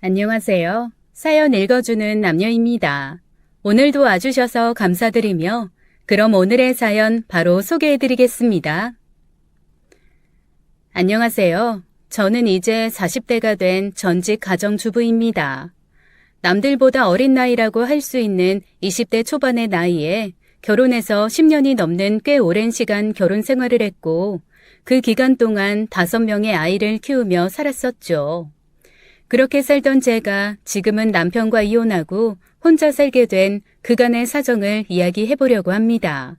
안녕하세요. 사연 읽어주는 남녀입니다. 오늘도 와주셔서 감사드리며 그럼 오늘의 사연 바로 소개해드리겠습니다. 안녕하세요. 저는 이제 40대가 된 전직 가정주부입니다. 남들보다 어린 나이라고 할 수 있는 20대 초반의 나이에 결혼해서 10년이 넘는 꽤 오랜 시간 결혼 생활을 했고 그 기간 동안 5명의 아이를 키우며 살았었죠. 그렇게 살던 제가 지금은 남편과 이혼하고 혼자 살게 된 그간의 사정을 이야기해 보려고 합니다.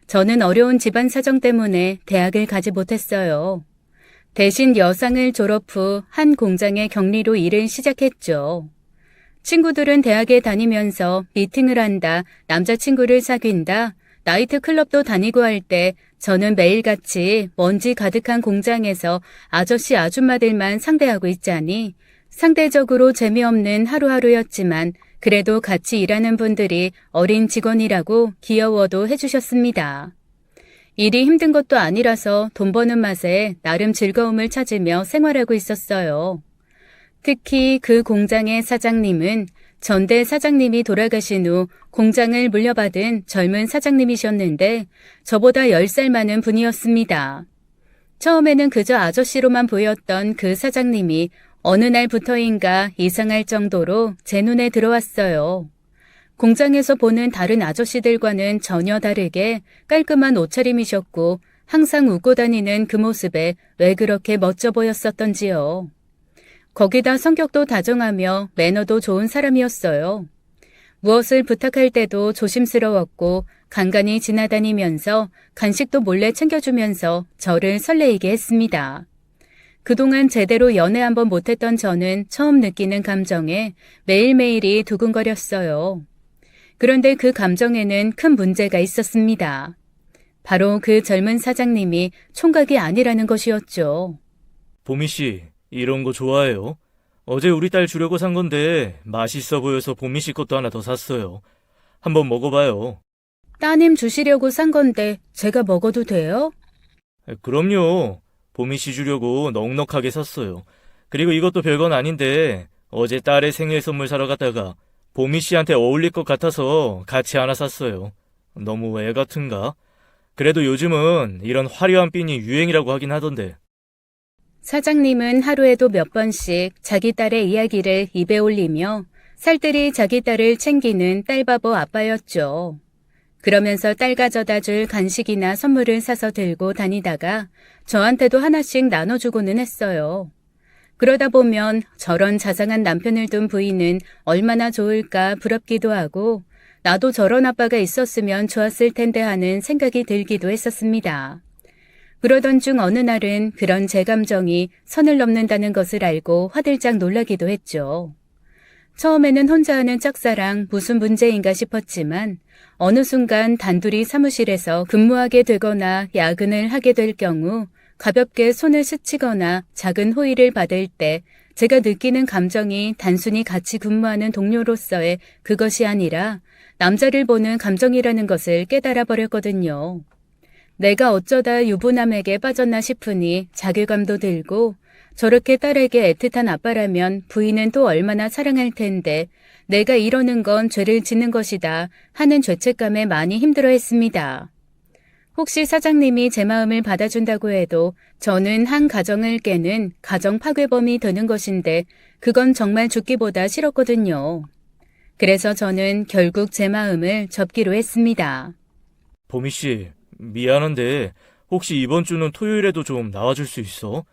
저는 어려운 집안 사정 때문에 대학을 가지 못했어요. 대신 여상을 졸업 후 한 공장의 격리로 일을 시작했죠. 친구들은 대학에 다니면서 미팅을 한다, 남자친구를 사귄다, 나이트클럽도 다니고 할 때 저는 매일같이 먼지 가득한 공장에서 아저씨 아줌마들만 상대하고 있자니 상대적으로 재미없는 하루하루였지만 그래도 같이 일하는 분들이 어린 직원이라고 귀여워도 해주셨습니다. 일이 힘든 것도 아니라서 돈 버는 맛에 나름 즐거움을 찾으며 생활하고 있었어요. 특히 그 공장의 사장님은 전대 사장님이 돌아가신 후 공장을 물려받은 젊은 사장님이셨는데 저보다 10살 많은 분이었습니다. 처음에는 그저 아저씨로만 보였던 그 사장님이 어느 날부터인가 이상할 정도로 제 눈에 들어왔어요. 공장에서 보는 다른 아저씨들과는 전혀 다르게 깔끔한 옷차림이셨고 항상 웃고 다니는 그 모습에 왜 그렇게 멋져 보였었던지요. 거기다 성격도 다정하며 매너도 좋은 사람이었어요. 무엇을 부탁할 때도 조심스러웠고 간간히 지나다니면서 간식도 몰래 챙겨주면서 저를 설레이게 했습니다. 그동안 제대로 연애 한번 못했던 저는 처음 느끼는 감정에 매일매일이 두근거렸어요. 그런데 그 감정에는 큰 문제가 있었습니다. 바로 그 젊은 사장님이 총각이 아니라는 것이었죠. 보미 씨, 이런 거 좋아해요? 어제 우리 딸 주려고 산 건데 맛있어 보여서 보미 씨 것도 하나 더 샀어요. 한번 먹어봐요. 따님 주시려고 산 건데 제가 먹어도 돼요? 그럼요. 보미 씨 주려고 넉넉하게 샀어요. 그리고 이것도 별건 아닌데 어제 딸의 생일 선물 사러 갔다가 보미 씨한테 어울릴 것 같아서 같이 하나 샀어요. 너무 애 같은가? 그래도 요즘은 이런 화려한 핀이 유행이라고 하긴 하던데. 사장님은 하루에도 몇 번씩 자기 딸의 이야기를 입에 올리며 살뜰히 자기 딸을 챙기는 딸바보 아빠였죠. 그러면서 딸 가져다 줄 간식이나 선물을 사서 들고 다니다가 저한테도 하나씩 나눠주고는 했어요. 그러다 보면 저런 자상한 남편을 둔 부인은 얼마나 좋을까 부럽기도 하고 나도 저런 아빠가 있었으면 좋았을 텐데 하는 생각이 들기도 했었습니다. 그러던 중 어느 날은 그런 제 감정이 선을 넘는다는 것을 알고 화들짝 놀라기도 했죠. 처음에는 혼자 하는 짝사랑 무슨 문제인가 싶었지만 어느 순간 단둘이 사무실에서 근무하게 되거나 야근을 하게 될 경우 가볍게 손을 스치거나 작은 호의를 받을 때 제가 느끼는 감정이 단순히 같이 근무하는 동료로서의 그것이 아니라 남자를 보는 감정이라는 것을 깨달아 버렸거든요. 내가 어쩌다 유부남에게 빠졌나 싶으니 자괴감도 들고 저렇게 딸에게 애틋한 아빠라면 부인은 또 얼마나 사랑할 텐데 내가 이러는 건 죄를 짓는 것이다 하는 죄책감에 많이 힘들어했습니다. 혹시 사장님이 제 마음을 받아준다고 해도 저는 한 가정을 깨는 가정 파괴범이 되는 것인데 그건 정말 죽기보다 싫었거든요. 그래서 저는 결국 제 마음을 접기로 했습니다. 보미 씨, 미안한데 혹시 이번 주는 토요일에도 좀 나와줄 수 있어?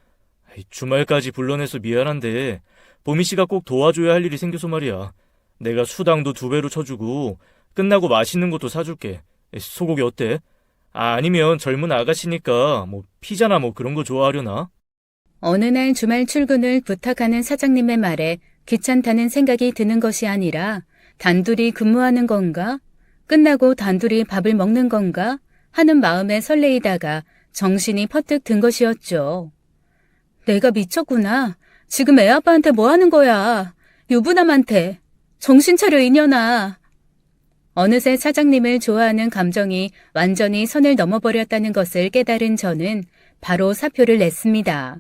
주말까지 불러내서 미안한데 보미 씨가 꼭 도와줘야 할 일이 생겨서 말이야. 내가 수당도 2배로 쳐주고 끝나고 맛있는 것도 사줄게. 소고기 어때? 아니면 젊은 아가씨니까 피자나 그런 거 좋아하려나? 어느 날 주말 출근을 부탁하는 사장님의 말에 귀찮다는 생각이 드는 것이 아니라 단둘이 근무하는 건가? 끝나고 단둘이 밥을 먹는 건가? 하는 마음에 설레이다가 정신이 퍼뜩 든 것이었죠. 내가 미쳤구나. 지금 애 아빠한테 뭐 하는 거야? 유부남한테. 정신 차려 이년아. 어느새 사장님을 좋아하는 감정이 완전히 선을 넘어버렸다는 것을 깨달은 저는 바로 사표를 냈습니다.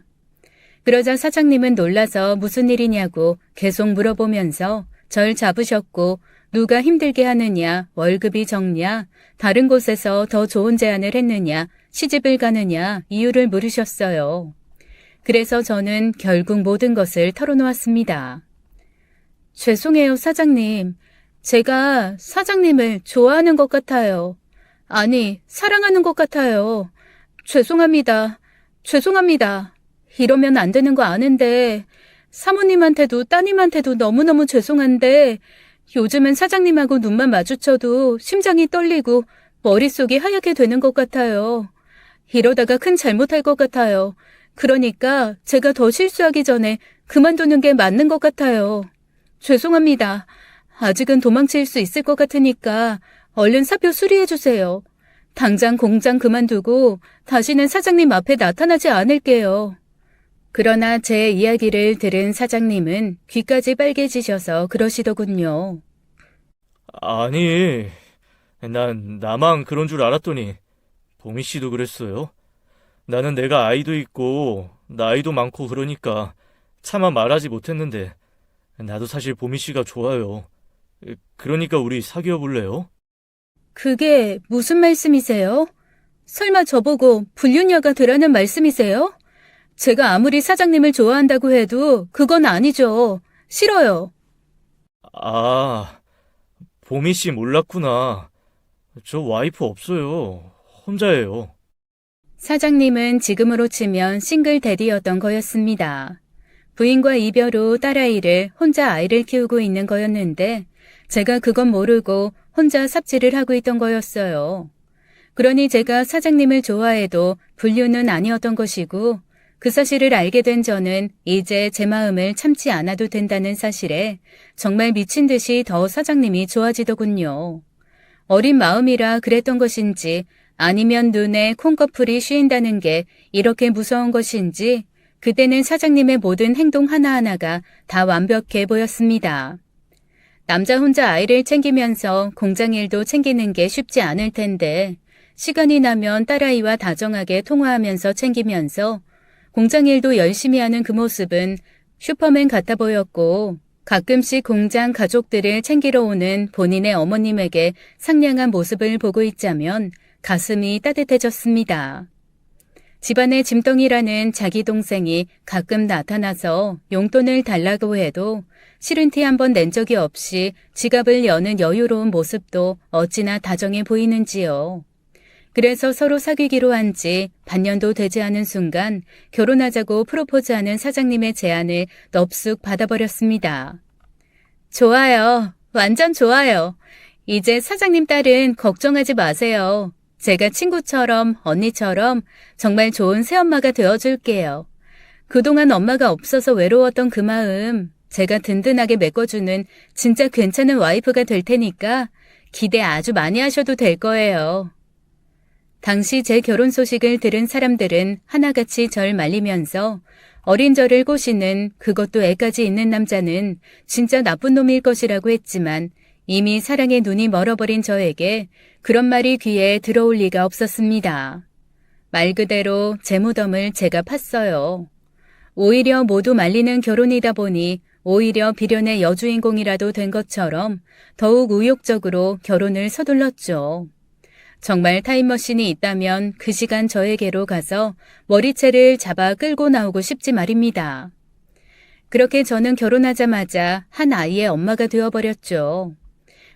그러자 사장님은 놀라서 무슨 일이냐고 계속 물어보면서 절 잡으셨고 누가 힘들게 하느냐, 월급이 적냐, 다른 곳에서 더 좋은 제안을 했느냐, 시집을 가느냐 이유를 물으셨어요. 그래서 저는 결국 모든 것을 털어놓았습니다. 죄송해요, 사장님. 제가 사장님을 좋아하는 것 같아요. 아니, 사랑하는 것 같아요. 죄송합니다. 죄송합니다. 이러면 안 되는 거 아는데 사모님한테도 따님한테도 너무너무 죄송한데 요즘은 사장님하고 눈만 마주쳐도 심장이 떨리고 머릿속이 하얗게 되는 것 같아요. 이러다가 큰 잘못할 것 같아요. 그러니까 제가 더 실수하기 전에 그만두는 게 맞는 것 같아요. 죄송합니다. 아직은 도망칠 수 있을 것 같으니까 얼른 사표 수리해 주세요. 당장 공장 그만두고 다시는 사장님 앞에 나타나지 않을게요. 그러나 제 이야기를 들은 사장님은 귀까지 빨개지셔서 그러시더군요. 아니, 난 나만 그런 줄 알았더니 보미 씨도 그랬어요. 나는 내가 아이도 있고 나이도 많고 그러니까 차마 말하지 못했는데 나도 사실 보미 씨가 좋아요. 그러니까 우리 사귀어 볼래요? 그게 무슨 말씀이세요? 설마 저보고 불륜녀가 되라는 말씀이세요? 제가 아무리 사장님을 좋아한다고 해도 그건 아니죠. 싫어요. 아, 보미 씨 몰랐구나. 저 와이프 없어요. 혼자예요. 사장님은 지금으로 치면 싱글 대디였던 거였습니다. 부인과 이별 후 딸아이를 혼자 아이를 키우고 있는 거였는데 제가 그건 모르고 혼자 삽질을 하고 있던 거였어요. 그러니 제가 사장님을 좋아해도 불륜은 아니었던 것이고 그 사실을 알게 된 저는 이제 제 마음을 참지 않아도 된다는 사실에 정말 미친 듯이 더 사장님이 좋아지더군요. 어린 마음이라 그랬던 것인지 아니면 눈에 콩꺼풀이 씌인다는 게 이렇게 무서운 것인지 그때는 사장님의 모든 행동 하나하나가 다 완벽해 보였습니다. 남자 혼자 아이를 챙기면서 공장 일도 챙기는 게 쉽지 않을 텐데 시간이 나면 딸아이와 다정하게 통화하면서 챙기면서 공장 일도 열심히 하는 그 모습은 슈퍼맨 같아 보였고 가끔씩 공장 가족들을 챙기러 오는 본인의 어머님에게 상냥한 모습을 보고 있자면 가슴이 따뜻해졌습니다. 집안의 짐덩이라는 자기 동생이 가끔 나타나서 용돈을 달라고 해도 싫은 티 한 번 낸 적이 없이 지갑을 여는 여유로운 모습도 어찌나 다정해 보이는지요. 그래서 서로 사귀기로 한 지 반년도 되지 않은 순간 결혼하자고 프로포즈하는 사장님의 제안을 넙죽 받아버렸습니다. 좋아요. 완전 좋아요. 이제 사장님 딸은 걱정하지 마세요. 제가 친구처럼 언니처럼 정말 좋은 새엄마가 되어줄게요. 그동안 엄마가 없어서 외로웠던 그 마음 제가 든든하게 메꿔주는 진짜 괜찮은 와이프가 될 테니까 기대 아주 많이 하셔도 될 거예요. 당시 제 결혼 소식을 들은 사람들은 하나같이 절 말리면서 어린 저를 꼬시는 그것도 애까지 있는 남자는 진짜 나쁜 놈일 것이라고 했지만 이미 사랑의 눈이 멀어버린 저에게 그런 말이 귀에 들어올 리가 없었습니다. 말 그대로 제 무덤을 제가 팠어요. 오히려 모두 말리는 결혼이다 보니 오히려 비련의 여주인공이라도 된 것처럼 더욱 의욕적으로 결혼을 서둘렀죠. 정말 타임머신이 있다면 그 시간 저에게로 가서 머리채를 잡아 끌고 나오고 싶지 말입니다. 그렇게 저는 결혼하자마자 한 아이의 엄마가 되어버렸죠.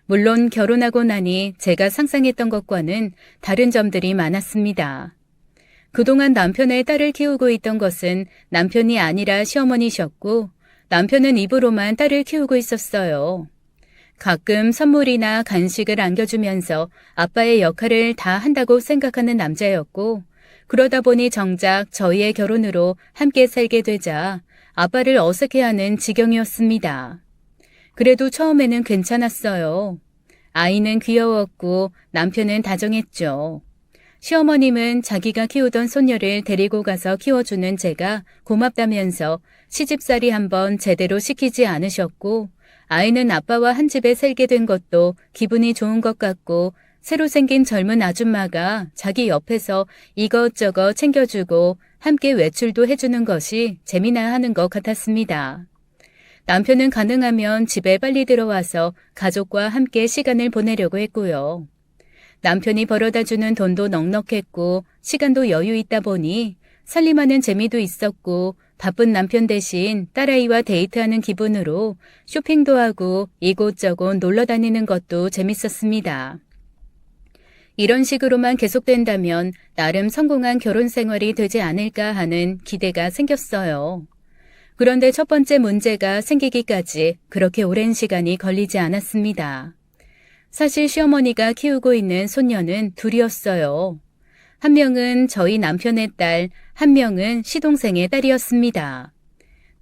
물론 결혼하고 나니 제가 상상했던 것과는 다른 점들이 많았습니다. 그동안 남편의 딸을 키우고 있던 것은 남편이 아니라 시어머니셨고 남편은 입으로만 딸을 키우고 있었어요. 가끔 선물이나 간식을 안겨주면서 아빠의 역할을 다 한다고 생각하는 남자였고 그러다 보니 정작 저희의 결혼으로 함께 살게 되자 아빠를 어색해하는 지경이었습니다. 그래도 처음에는 괜찮았어요. 아이는 귀여웠고 남편은 다정했죠. 시어머님은 자기가 키우던 손녀를 데리고 가서 키워주는 제가 고맙다면서 시집살이 한번 제대로 시키지 않으셨고 아이는 아빠와 한 집에 살게 된 것도 기분이 좋은 것 같고 새로 생긴 젊은 아줌마가 자기 옆에서 이것저것 챙겨주고 함께 외출도 해주는 것이 재미나 하는 것 같았습니다. 남편은 가능하면 집에 빨리 들어와서 가족과 함께 시간을 보내려고 했고요. 남편이 벌어다주는 돈도 넉넉했고 시간도 여유 있다 보니 살림하는 재미도 있었고 바쁜 남편 대신 딸아이와 데이트하는 기분으로 쇼핑도 하고 이곳저곳 놀러 다니는 것도 재밌었습니다. 이런 식으로만 계속된다면 나름 성공한 결혼 생활이 되지 않을까 하는 기대가 생겼어요. 그런데 첫 번째 문제가 생기기까지 그렇게 오랜 시간이 걸리지 않았습니다. 사실 시어머니가 키우고 있는 손녀는 둘이었어요. 한 명은 저희 남편의 딸, 한 명은 시동생의 딸이었습니다.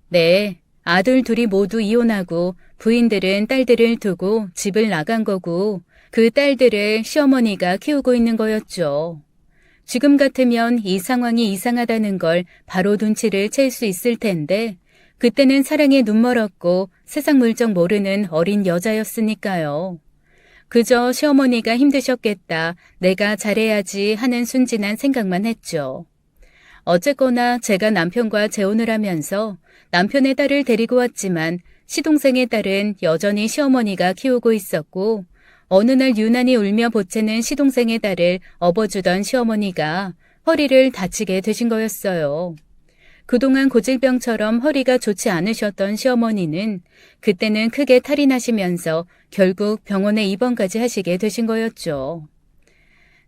네, 아들 둘이 모두 이혼하고 부인들은 딸들을 두고 집을 나간 거고 그 딸들을 시어머니가 키우고 있는 거였죠. 지금 같으면 이 상황이 이상하다는 걸 바로 눈치를 챌 수 있을 텐데 그때는 사랑에 눈멀었고 세상 물정 모르는 어린 여자였으니까요. 그저 시어머니가 힘드셨겠다, 내가 잘해야지 하는 순진한 생각만 했죠. 어쨌거나 제가 남편과 재혼을 하면서 남편의 딸을 데리고 왔지만 시동생의 딸은 여전히 시어머니가 키우고 있었고 어느 날 유난히 울며 보채는 시동생의 딸을 업어주던 시어머니가 허리를 다치게 되신 거였어요. 그동안 고질병처럼 허리가 좋지 않으셨던 시어머니는 그때는 크게 탈이 나시면서 결국 병원에 입원까지 하시게 되신 거였죠.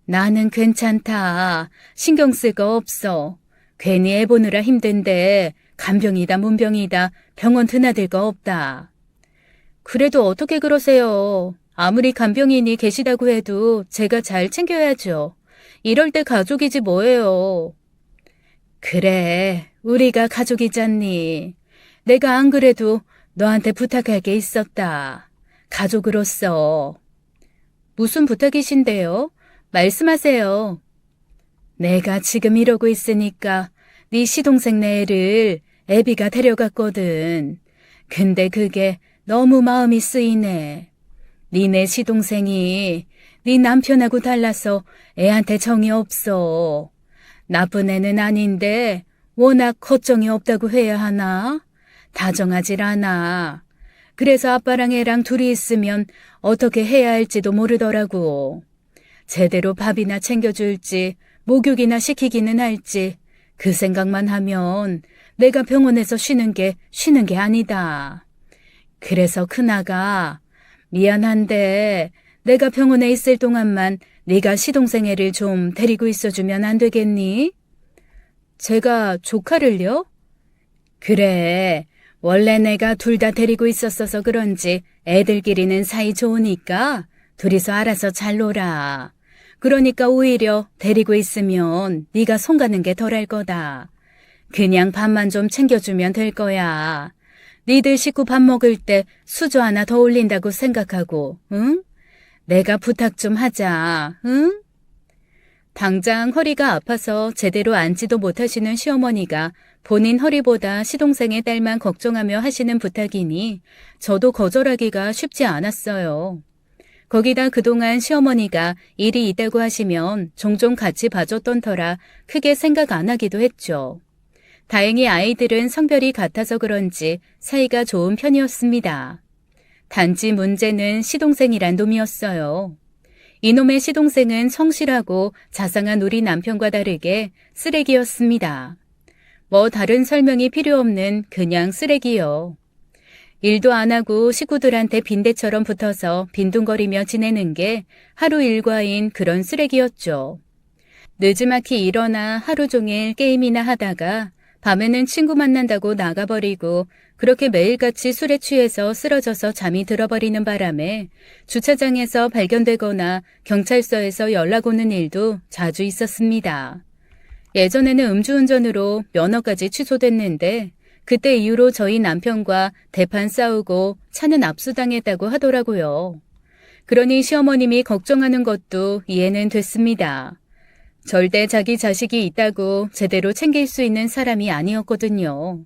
나는 괜찮다. 신경 쓸 거 없어. 괜히 애 보느라 힘든데 간병이다 문병이다 병원 드나들 거 없다. 그래도 어떻게 그러세요. 아무리 간병인이 계시다고 해도 제가 잘 챙겨야죠. 이럴 때 가족이지 뭐예요. 그래, 우리가 가족이잖니. 내가 안 그래도 너한테 부탁할 게 있었다. 가족으로서. 무슨 부탁이신데요? 말씀하세요. 내가 지금 이러고 있으니까 네 시동생 네 애를 애비가 데려갔거든. 근데 그게 너무 마음이 쓰이네. 니네 시동생이 네 남편하고 달라서 애한테 정이 없어. 나쁜 애는 아닌데 워낙 걱정이 없다고 해야 하나? 다정하질 않아. 그래서 아빠랑 애랑 둘이 있으면 어떻게 해야 할지도 모르더라고. 제대로 밥이나 챙겨줄지 목욕이나 시키기는 할지 그 생각만 하면 내가 병원에서 쉬는 게 아니다. 그래서 큰아가 미안한데 내가 병원에 있을 동안만 네가 시동생 애를 좀 데리고 있어주면 안 되겠니? 제가 조카를요? 그래, 원래 내가 둘 다 데리고 있었어서 그런지 애들끼리는 사이 좋으니까 둘이서 알아서 잘 놀아. 그러니까 오히려 데리고 있으면 네가 손 가는 게 덜할 거다. 그냥 밥만 좀 챙겨주면 될 거야. 니들 식구 밥 먹을 때 수저 하나 더 올린다고 생각하고, 응? 내가 부탁 좀 하자, 응? 당장 허리가 아파서 제대로 앉지도 못하시는 시어머니가 본인 허리보다 시동생의 딸만 걱정하며 하시는 부탁이니 저도 거절하기가 쉽지 않았어요. 거기다 그동안 시어머니가 일이 있다고 하시면 종종 같이 봐줬던 터라 크게 생각 안 하기도 했죠. 다행히 아이들은 성별이 같아서 그런지 사이가 좋은 편이었습니다. 단지 문제는 시동생이란 놈이었어요. 이놈의 시동생은 성실하고 자상한 우리 남편과 다르게 쓰레기였습니다. 뭐 다른 설명이 필요 없는 그냥 쓰레기요. 일도 안 하고 식구들한테 빈대처럼 붙어서 빈둥거리며 지내는 게 하루 일과인 그런 쓰레기였죠. 늦지막히 일어나 하루 종일 게임이나 하다가 밤에는 친구 만난다고 나가버리고 그렇게 매일같이 술에 취해서 쓰러져서 잠이 들어버리는 바람에 주차장에서 발견되거나 경찰서에서 연락 오는 일도 자주 있었습니다. 예전에는 음주운전으로 면허까지 취소됐는데 그때 이후로 저희 남편과 대판 싸우고 차는 압수당했다고 하더라고요. 그러니 시어머님이 걱정하는 것도 이해는 됐습니다. 절대 자기 자식이 있다고 제대로 챙길 수 있는 사람이 아니었거든요.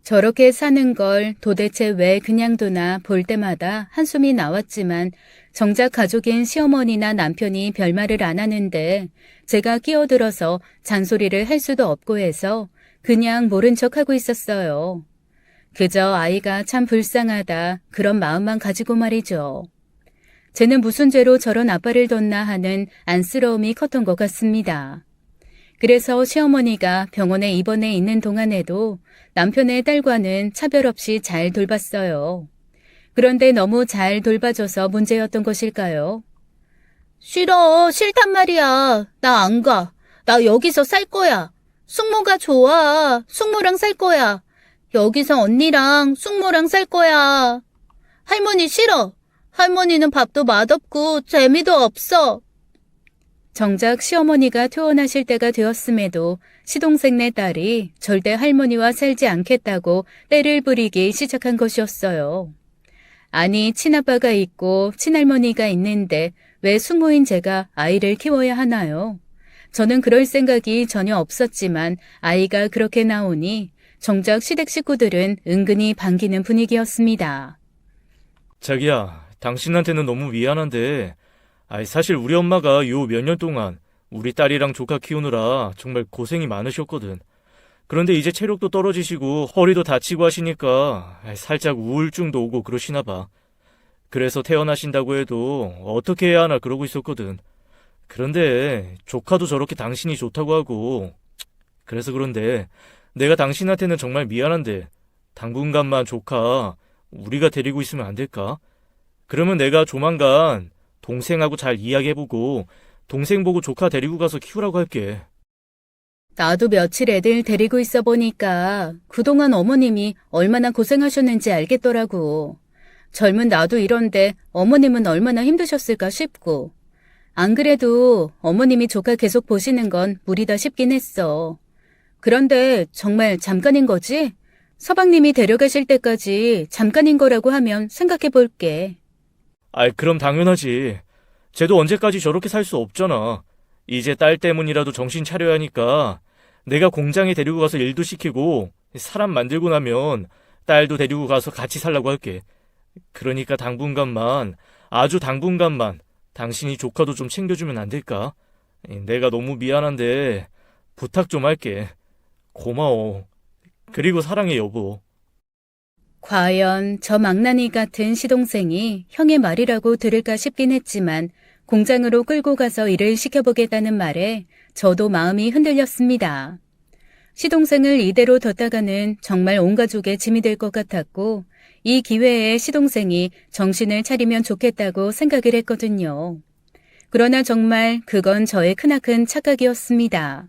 저렇게 사는 걸 도대체 왜 그냥 두나 볼 때마다 한숨이 나왔지만 정작 가족인 시어머니나 남편이 별말을 안 하는데 제가 끼어들어서 잔소리를 할 수도 없고 해서 그냥 모른 척하고 있었어요. 그저 아이가 참 불쌍하다 그런 마음만 가지고 말이죠. 쟤는 무슨 죄로 저런 아빠를 뒀나 하는 안쓰러움이 컸던 것 같습니다. 그래서 시어머니가 병원에 입원해 있는 동안에도 남편의 딸과는 차별 없이 잘 돌봤어요. 그런데 너무 잘 돌봐줘서 문제였던 것일까요? 싫어, 싫단 말이야. 나 안 가. 나 여기서 살 거야. 숙모가 좋아. 숙모랑 살 거야. 여기서 언니랑 숙모랑 살 거야. 할머니 싫어. 할머니는 밥도 맛없고 재미도 없어. 정작 시어머니가 퇴원하실 때가 되었음에도 시동생네 딸이 절대 할머니와 살지 않겠다고 떼를 부리기 시작한 것이었어요. 아니, 친아빠가 있고 친할머니가 있는데 왜 숙모인 제가 아이를 키워야 하나요? 저는 그럴 생각이 전혀 없었지만 아이가 그렇게 나오니 정작 시댁 식구들은 은근히 반기는 분위기였습니다. 자기야, 당신한테는 너무 미안한데 사실 우리 엄마가 요 몇 년 동안 우리 딸이랑 조카 키우느라 정말 고생이 많으셨거든. 그런데 이제 체력도 떨어지시고 허리도 다치고 하시니까 살짝 우울증도 오고 그러시나 봐. 그래서 퇴원하신다고 해도 어떻게 해야 하나 그러고 있었거든. 그런데 조카도 저렇게 당신이 좋다고 하고 그래서 그런데 내가 당신한테는 정말 미안한데 당분간만 조카 우리가 데리고 있으면 안 될까? 그러면 내가 조만간 동생하고 잘 이야기해보고 동생 보고 조카 데리고 가서 키우라고 할게. 나도 며칠 애들 데리고 있어 보니까 그동안 어머님이 얼마나 고생하셨는지 알겠더라고. 젊은 나도 이런데 어머님은 얼마나 힘드셨을까 싶고. 안 그래도 어머님이 조카 계속 보시는 건 무리다 싶긴 했어. 그런데 정말 잠깐인 거지? 서방님이 데려가실 때까지 잠깐인 거라고 하면 생각해 볼게. 그럼 당연하지. 쟤도 언제까지 저렇게 살 수 없잖아. 이제 딸 때문이라도 정신 차려야 하니까 내가 공장에 데리고 가서 일도 시키고 사람 만들고 나면 딸도 데리고 가서 같이 살라고 할게. 그러니까 당분간만, 아주 당분간만 당신이 조카도 좀 챙겨주면 안 될까? 내가 너무 미안한데 부탁 좀 할게. 고마워. 그리고 사랑해, 여보. 과연 저 망나니 같은 시동생이 형의 말이라고 들을까 싶긴 했지만 공장으로 끌고 가서 일을 시켜보겠다는 말에 저도 마음이 흔들렸습니다. 시동생을 이대로 뒀다가는 정말 온 가족의 짐이 될 것 같았고 이 기회에 시동생이 정신을 차리면 좋겠다고 생각을 했거든요. 그러나 정말 그건 저의 크나큰 착각이었습니다.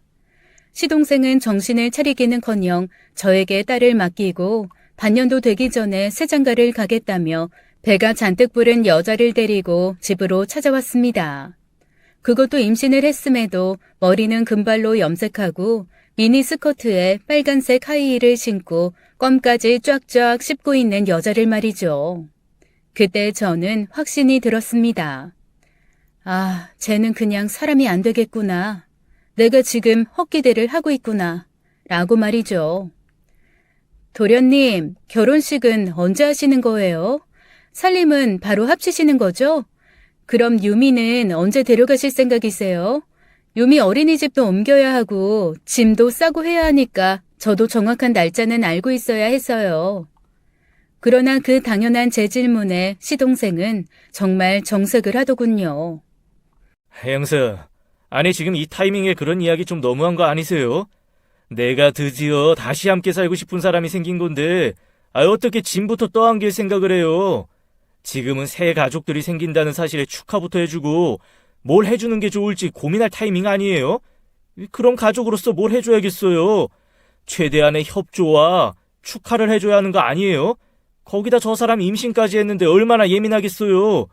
시동생은 정신을 차리기는커녕 저에게 딸을 맡기고 반년도 되기 전에 새장가를 가겠다며 배가 잔뜩 부른 여자를 데리고 집으로 찾아왔습니다. 그것도 임신을 했음에도 머리는 금발로 염색하고 미니 스커트에 빨간색 하이힐을 신고 껌까지 쫙쫙 씹고 있는 여자를 말이죠. 그때 저는 확신이 들었습니다. 아, 쟤는 그냥 사람이 안 되겠구나. 내가 지금 헛기대를 하고 있구나. 라고 말이죠. 도련님, 결혼식은 언제 하시는 거예요? 살림은 바로 합치시는 거죠? 그럼 유미는 언제 데려가실 생각이세요? 유미 어린이집도 옮겨야 하고 짐도 싸고 해야 하니까 저도 정확한 날짜는 알고 있어야 해서요. 그러나 그 당연한 제 질문에 시동생은 정말 정색을 하더군요. 형수, 아니 지금 이 타이밍에 그런 이야기 좀 너무한 거 아니세요? 내가 드디어 다시 함께 살고 싶은 사람이 생긴 건데 어떻게 짐부터 떠안길 생각을 해요? 지금은 새 가족들이 생긴다는 사실에 축하부터 해주고 뭘 해주는 게 좋을지 고민할 타이밍 아니에요? 그런 가족으로서 뭘 해줘야겠어요? 최대한의 협조와 축하를 해줘야 하는 거 아니에요? 거기다 저 사람 임신까지 했는데 얼마나 예민하겠어요?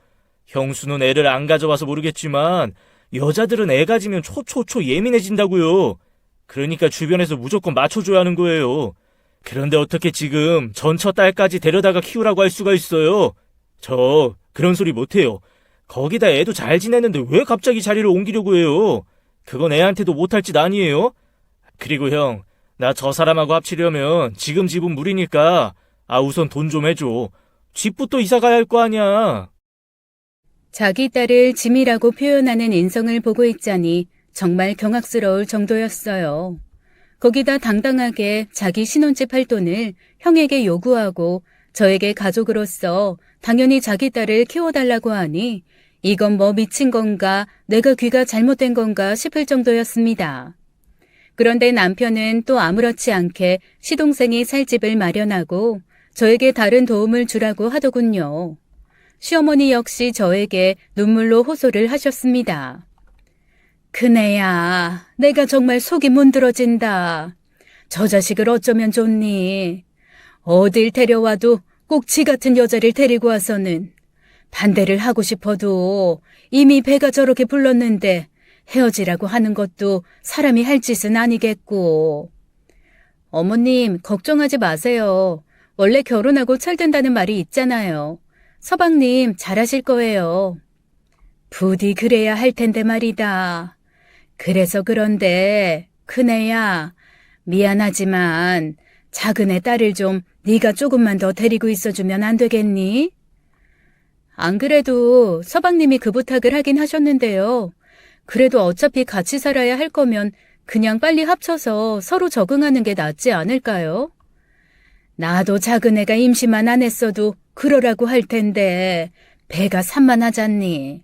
형수는 애를 안 가져와서 모르겠지만 여자들은 애 가지면 초초초 예민해진다고요. 그러니까 주변에서 무조건 맞춰줘야 하는 거예요. 그런데 어떻게 지금 전처 딸까지 데려다가 키우라고 할 수가 있어요? 저 그런 소리 못해요. 거기다 애도 잘 지내는데 왜 갑자기 자리를 옮기려고 해요? 그건 애한테도 못할 짓 아니에요? 그리고 형, 나 저 사람하고 합치려면 지금 집은 무리니까 우선 돈 좀 해줘. 집부터 이사 가야 할 거 아니야. 자기 딸을 짐이라고 표현하는 인성을 보고 있자니 정말 경악스러울 정도였어요. 거기다 당당하게 자기 신혼집 할 돈을 형에게 요구하고 저에게 가족으로서 당연히 자기 딸을 키워달라고 하니 이건 뭐 미친 건가, 내가 귀가 잘못된 건가 싶을 정도였습니다. 그런데 남편은 또 아무렇지 않게 시동생이 살 집을 마련하고 저에게 다른 도움을 주라고 하더군요. 시어머니 역시 저에게 눈물로 호소를 하셨습니다. 큰애야, 내가 정말 속이 문드러진다. 저 자식을 어쩌면 좋니? 어딜 데려와도 꼭 지 같은 여자를 데리고 와서는 반대를 하고 싶어도 이미 배가 저렇게 불렀는데 헤어지라고 하는 것도 사람이 할 짓은 아니겠고. 어머님, 걱정하지 마세요. 원래 결혼하고 철든다는 말이 있잖아요. 서방님 잘하실 거예요. 부디 그래야 할 텐데 말이다. 그래서 그런데 큰애야, 미안하지만 작은애 딸을 좀 네가 조금만 더 데리고 있어주면 안 되겠니? 안 그래도 서방님이 그 부탁을 하긴 하셨는데요. 그래도 어차피 같이 살아야 할 거면 그냥 빨리 합쳐서 서로 적응하는 게 낫지 않을까요? 나도 작은애가 임시만 안 했어도 그러라고 할 텐데 배가 산만하잖니.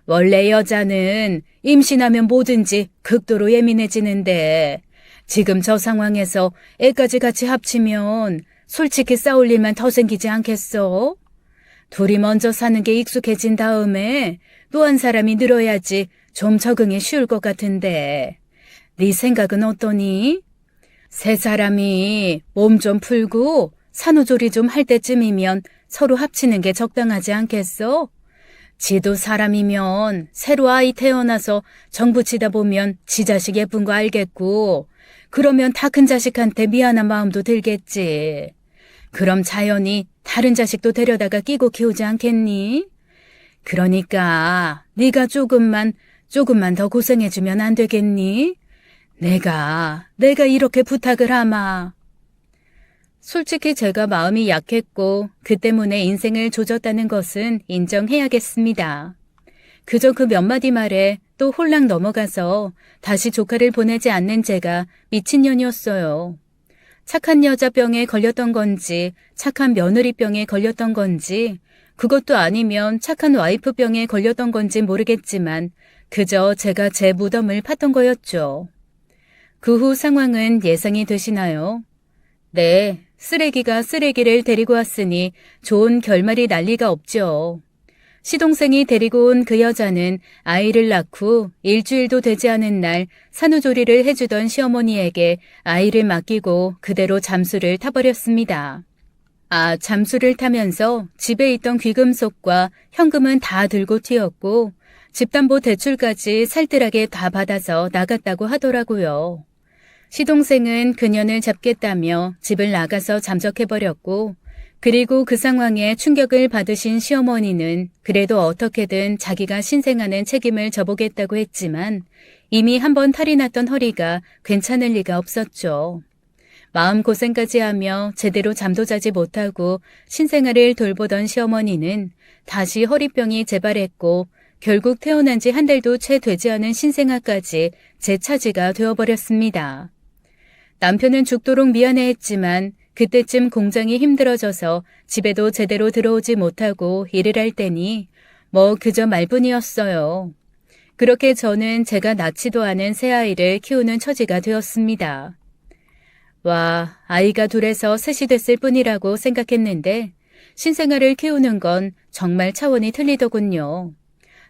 원래 여자는 임신하면 뭐든지 극도로 예민해지는데 지금 저 상황에서 애까지 같이 합치면 솔직히 싸울 일만 더 생기지 않겠어? 둘이 먼저 사는 게 익숙해진 다음에 또 한 사람이 늘어야지 좀 적응이 쉬울 것 같은데 네 생각은 어떠니? 세 사람이 몸 좀 풀고 산후조리 좀 할 때쯤이면 서로 합치는 게 적당하지 않겠어? 지도 사람이면 새로 아이 태어나서 정붙이다 보면 지 자식 예쁜 거 알겠고 그러면 다 큰 자식한테 미안한 마음도 들겠지. 그럼 자연히 다른 자식도 데려다가 끼고 키우지 않겠니? 그러니까 네가 조금만 더 고생해주면 안 되겠니? 내가 이렇게 부탁을 하마. 솔직히 제가 마음이 약했고 그 때문에 인생을 조졌다는 것은 인정해야겠습니다. 그저 그 몇 마디 말에 또 홀랑 넘어가서 다시 조카를 보내지 않는 제가 미친년이었어요. 착한 여자병에 걸렸던 건지 착한 며느리병에 걸렸던 건지 그것도 아니면 착한 와이프병에 걸렸던 건지 모르겠지만 그저 제가 제 무덤을 팠던 거였죠. 그 후 상황은 예상이 되시나요? 네, 쓰레기가 쓰레기를 데리고 왔으니 좋은 결말이 날 리가 없죠. 시동생이 데리고 온 그 여자는 아이를 낳고 일주일도 되지 않은 날 산후조리를 해주던 시어머니에게 아이를 맡기고 그대로 잠수를 타버렸습니다. 잠수를 타면서 집에 있던 귀금속과 현금은 다 들고 튀었고 집담보 대출까지 살뜰하게 다 받아서 나갔다고 하더라고요. 시동생은 그년을 잡겠다며 집을 나가서 잠적해버렸고 그리고 그 상황에 충격을 받으신 시어머니는 그래도 어떻게든 자기가 신생아는 책임을 져보겠다고 했지만 이미 한번 탈이 났던 허리가 괜찮을 리가 없었죠. 마음고생까지 하며 제대로 잠도 자지 못하고 신생아를 돌보던 시어머니는 다시 허리병이 재발했고 결국 태어난 지 한 달도 채 되지 않은 신생아까지 제 차지가 되어버렸습니다. 남편은 죽도록 미안해했지만 그때쯤 공장이 힘들어져서 집에도 제대로 들어오지 못하고 일을 할 때니 뭐 그저 말뿐이었어요. 그렇게 저는 제가 낳지도 않은 새아이를 키우는 처지가 되었습니다. 와, 아이가 둘에서 셋이 됐을 뿐이라고 생각했는데 신생아를 키우는 건 정말 차원이 틀리더군요.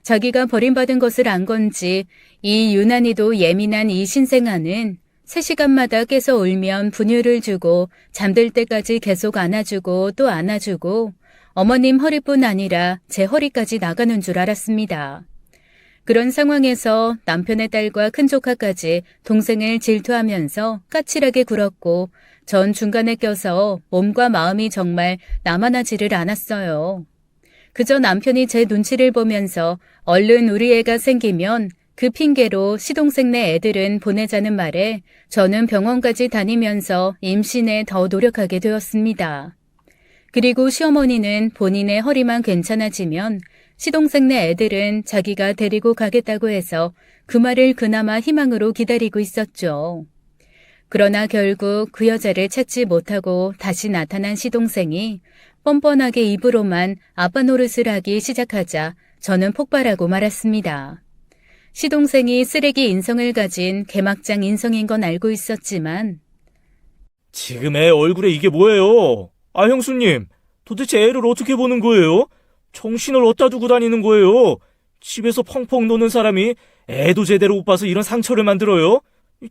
자기가 버림받은 것을 안 건지 이 유난히도 예민한 이 신생아는 3시간마다 깨서 울면 분유를 주고 잠들 때까지 계속 안아주고 또 안아주고 어머님 허리뿐 아니라 제 허리까지 나가는 줄 알았습니다. 그런 상황에서 남편의 딸과 큰조카까지 동생을 질투하면서 까칠하게 굴었고 전 중간에 껴서 몸과 마음이 정말 나만하지를 않았어요. 그저 남편이 제 눈치를 보면서 얼른 우리 애가 생기면 그 핑계로 시동생네 애들은 보내자는 말에 저는 병원까지 다니면서 임신에 더 노력하게 되었습니다. 그리고 시어머니는 본인의 허리만 괜찮아지면 시동생네 애들은 자기가 데리고 가겠다고 해서 그 말을 그나마 희망으로 기다리고 있었죠. 그러나 결국 그 여자를 찾지 못하고 다시 나타난 시동생이 뻔뻔하게 입으로만 아빠 노릇을 하기 시작하자 저는 폭발하고 말았습니다. 시동생이 쓰레기 인성을 가진 개막장 인성인 건 알고 있었지만 지금 애 얼굴에 이게 뭐예요? 아, 형수님, 도대체 애를 어떻게 보는 거예요? 정신을 어디다 두고 다니는 거예요? 집에서 펑펑 노는 사람이 애도 제대로 못 봐서 이런 상처를 만들어요?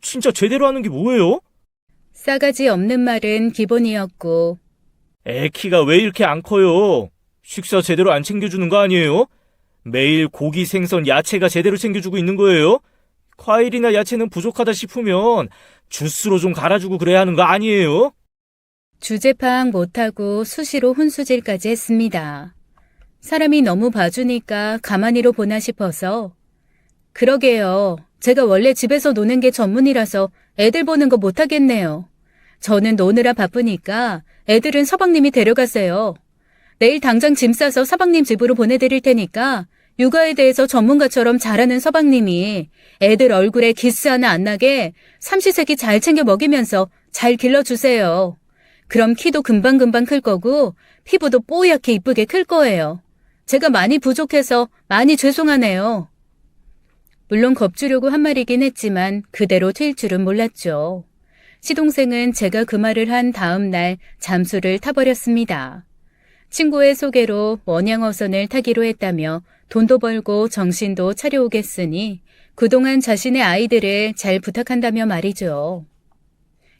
진짜 제대로 하는 게 뭐예요? 싸가지 없는 말은 기본이었고 애 키가 왜 이렇게 안 커요? 식사 제대로 안 챙겨주는 거 아니에요? 매일 고기, 생선, 야채가 제대로 챙겨주고 있는 거예요? 과일이나 야채는 부족하다 싶으면 주스로 좀 갈아주고 그래야 하는 거 아니에요? 주제 파악 못하고 수시로 훈수질까지 했습니다. 사람이 너무 봐주니까 가만히로 보나 싶어서 그러게요. 제가 원래 집에서 노는 게 전문이라서 애들 보는 거 못하겠네요. 저는 노느라 바쁘니까 애들은 서방님이 데려가세요. 내일 당장 짐 싸서 서방님 집으로 보내드릴 테니까 육아에 대해서 전문가처럼 잘하는 서방님이 애들 얼굴에 기스 하나 안 나게 삼시세끼 잘 챙겨 먹이면서 잘 길러주세요. 그럼 키도 금방금방 클 거고 피부도 뽀얗게 이쁘게 클 거예요. 제가 많이 부족해서 많이 죄송하네요. 물론 겁주려고 한 말이긴 했지만 그대로 튈 줄은 몰랐죠. 시동생은 제가 그 말을 한 다음 날 잠수를 타버렸습니다. 친구의 소개로 원양어선을 타기로 했다며 돈도 벌고 정신도 차려오겠으니 그동안 자신의 아이들을 잘 부탁한다며 말이죠.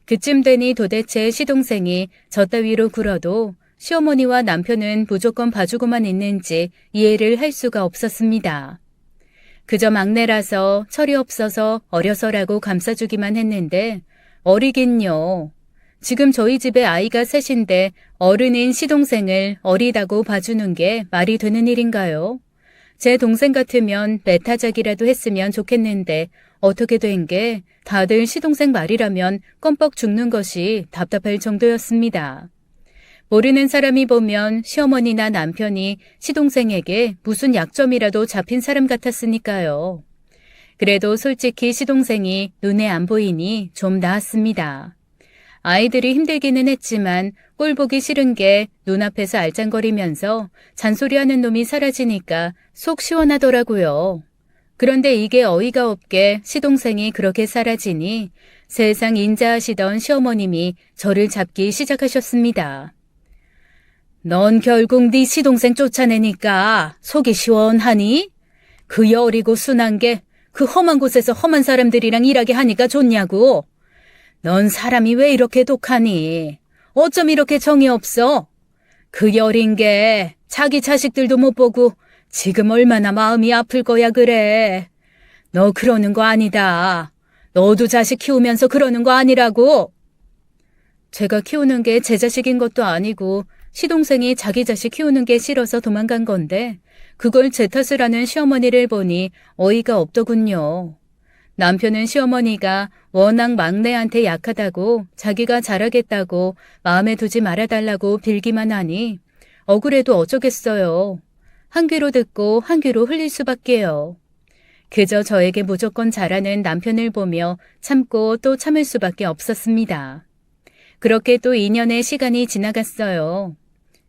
그쯤 되니 도대체 시동생이 저 따위로 굴어도 시어머니와 남편은 무조건 봐주고만 있는지 이해를 할 수가 없었습니다. 그저 막내라서 철이 없어서 어려서라고 감싸주기만 했는데 어리긴요. 지금 저희 집에 아이가 셋인데 어른인 시동생을 어리다고 봐주는 게 말이 되는 일인가요? 제 동생 같으면 메타작이라도 했으면 좋겠는데 어떻게 된 게 다들 시동생 말이라면 껌뻑 죽는 것이 답답할 정도였습니다. 모르는 사람이 보면 시어머니나 남편이 시동생에게 무슨 약점이라도 잡힌 사람 같았으니까요. 그래도 솔직히 시동생이 눈에 안 보이니 좀 나았습니다. 아이들이 힘들기는 했지만 꼴 보기 싫은 게 눈앞에서 알짱거리면서 잔소리하는 놈이 사라지니까 속 시원하더라고요. 그런데 이게 어이가 없게 시동생이 그렇게 사라지니 세상 인자하시던 시어머님이 저를 잡기 시작하셨습니다. 넌 결국 네 시동생 쫓아내니까 속이 시원하니? 그 여리고 순한 게 그 험한 곳에서 험한 사람들이랑 일하게 하니까 좋냐고. 넌 사람이 왜 이렇게 독하니? 어쩜 이렇게 정이 없어? 그 여린 게 자기 자식들도 못 보고 지금 얼마나 마음이 아플 거야 그래. 너 그러는 거 아니다. 너도 자식 키우면서 그러는 거 아니라고. 제가 키우는 게 제 자식인 것도 아니고 시동생이 자기 자식 키우는 게 싫어서 도망간 건데 그걸 제 탓을 하는 시어머니를 보니 어이가 없더군요. 남편은 시어머니가 워낙 막내한테 약하다고 자기가 잘하겠다고 마음에 두지 말아달라고 빌기만 하니 억울해도 어쩌겠어요. 한 귀로 듣고 한 귀로 흘릴 수밖에요. 그저 저에게 무조건 잘하는 남편을 보며 참고 또 참을 수밖에 없었습니다. 그렇게 또 2년의 시간이 지나갔어요.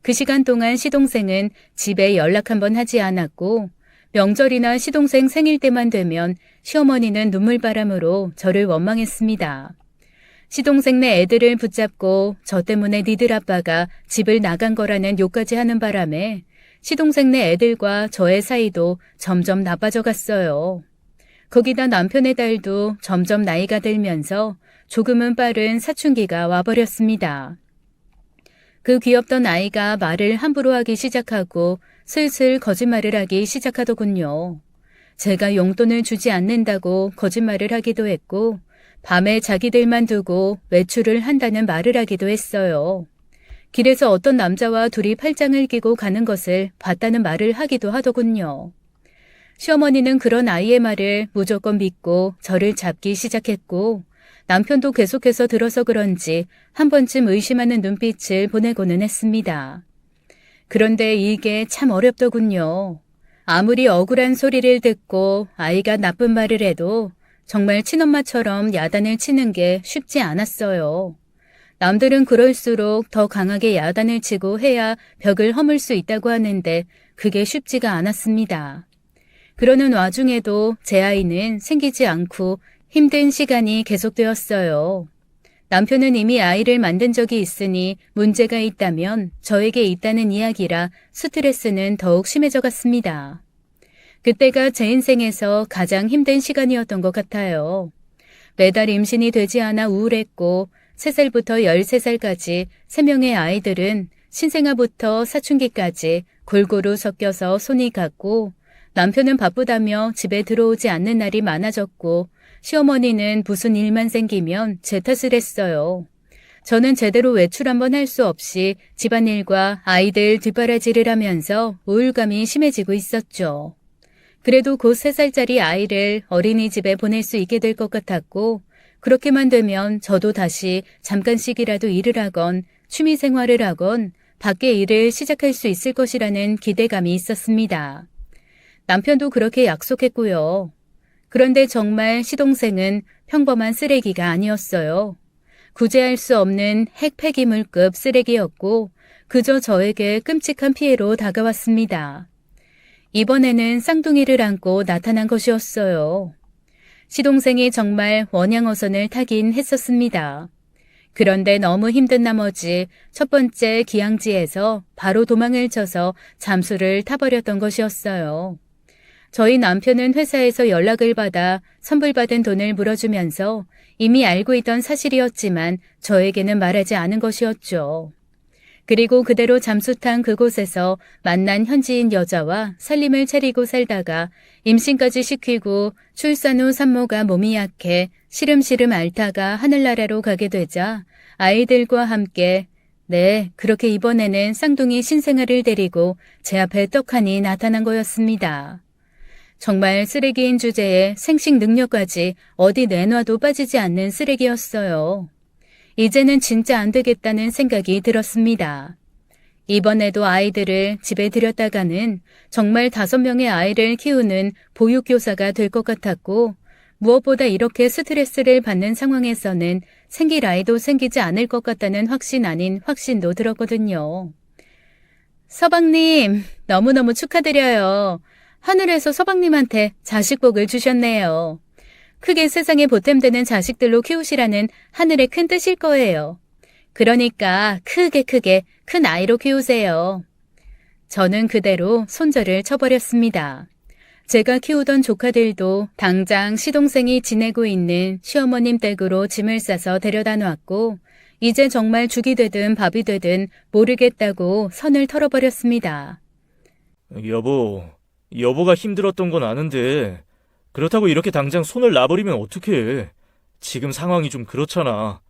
그 시간 동안 시동생은 집에 연락 한번 하지 않았고 명절이나 시동생 생일 때만 되면 시어머니는 눈물바람으로 저를 원망했습니다. 시동생네 애들을 붙잡고 저 때문에 니들 아빠가 집을 나간 거라는 욕까지 하는 바람에 시동생네 애들과 저의 사이도 점점 나빠져 갔어요. 거기다 남편의 딸도 점점 나이가 들면서 조금은 빠른 사춘기가 와버렸습니다. 그 귀엽던 아이가 말을 함부로 하기 시작하고 슬슬 거짓말을 하기 시작하더군요. 제가 용돈을 주지 않는다고 거짓말을 하기도 했고 밤에 자기들만 두고 외출을 한다는 말을 하기도 했어요. 길에서 어떤 남자와 둘이 팔짱을 끼고 가는 것을 봤다는 말을 하기도 하더군요. 시어머니는 그런 아이의 말을 무조건 믿고 저를 잡기 시작했고 남편도 계속해서 들어서 그런지 한 번쯤 의심하는 눈빛을 보내고는 했습니다. 그런데 이게 참 어렵더군요. 아무리 억울한 소리를 듣고 아이가 나쁜 말을 해도 정말 친엄마처럼 야단을 치는 게 쉽지 않았어요. 남들은 그럴수록 더 강하게 야단을 치고 해야 벽을 허물 수 있다고 하는데 그게 쉽지가 않았습니다. 그러는 와중에도 제 아이는 생기지 않고 힘든 시간이 계속되었어요. 남편은 이미 아이를 만든 적이 있으니 문제가 있다면 저에게 있다는 이야기라 스트레스는 더욱 심해져 갔습니다. 그때가 제 인생에서 가장 힘든 시간이었던 것 같아요. 매달 임신이 되지 않아 우울했고 3살부터 13살까지 3명의 아이들은 신생아부터 사춘기까지 골고루 섞여서 손이 갔고 남편은 바쁘다며 집에 들어오지 않는 날이 많아졌고 시어머니는 무슨 일만 생기면 제 탓을 했어요. 저는 제대로 외출 한번 할 수 없이 집안일과 아이들 뒷바라지를 하면서 우울감이 심해지고 있었죠. 그래도 곧 3살짜리 아이를 어린이집에 보낼 수 있게 될 것 같았고 그렇게만 되면 저도 다시 잠깐씩이라도 일을 하건 취미 생활을 하건 밖에 일을 시작할 수 있을 것이라는 기대감이 있었습니다. 남편도 그렇게 약속했고요. 그런데 정말 시동생은 평범한 쓰레기가 아니었어요. 구제할 수 없는 핵 폐기물급 쓰레기였고 그저 저에게 끔찍한 피해로 다가왔습니다. 이번에는 쌍둥이를 안고 나타난 것이었어요. 시동생이 정말 원양어선을 타긴 했었습니다. 그런데 너무 힘든 나머지 첫 번째 기항지에서 바로 도망을 쳐서 잠수를 타버렸던 것이었어요. 저희 남편은 회사에서 연락을 받아 선불받은 돈을 물어주면서 이미 알고 있던 사실이었지만 저에게는 말하지 않은 것이었죠. 그리고 그대로 잠수탄 그곳에서 만난 현지인 여자와 살림을 차리고 살다가 임신까지 시키고 출산 후 산모가 몸이 약해 시름시름 앓다가 하늘나라로 가게 되자 아이들과 함께 그렇게 이번에는 쌍둥이 신생아를 데리고 제 앞에 떡하니 나타난 거였습니다. 정말 쓰레기인 주제에 생식 능력까지 어디 내놔도 빠지지 않는 쓰레기였어요. 이제는 진짜 안 되겠다는 생각이 들었습니다. 이번에도 아이들을 집에 들였다가는 정말 5명의 아이를 키우는 보육교사가 될 것 같았고 무엇보다 이렇게 스트레스를 받는 상황에서는 생길 아이도 생기지 않을 것 같다는 확신 아닌 확신도 들었거든요. 서방님, 너무너무 축하드려요. 하늘에서 서방님한테 자식복을 주셨네요. 크게 세상에 보탬되는 자식들로 키우시라는 하늘의 큰 뜻일 거예요. 그러니까 크게 큰 아이로 키우세요. 저는 그대로 손절을 쳐버렸습니다. 제가 키우던 조카들도 당장 시동생이 지내고 있는 시어머님 댁으로 짐을 싸서 데려다 놨고 이제 정말 죽이 되든 밥이 되든 모르겠다고 선을 털어버렸습니다. 여보가 힘들었던 건 아는데 그렇다고 이렇게 당장 손을 놔버리면 어떡해. 지금 상황이 좀 그렇잖아.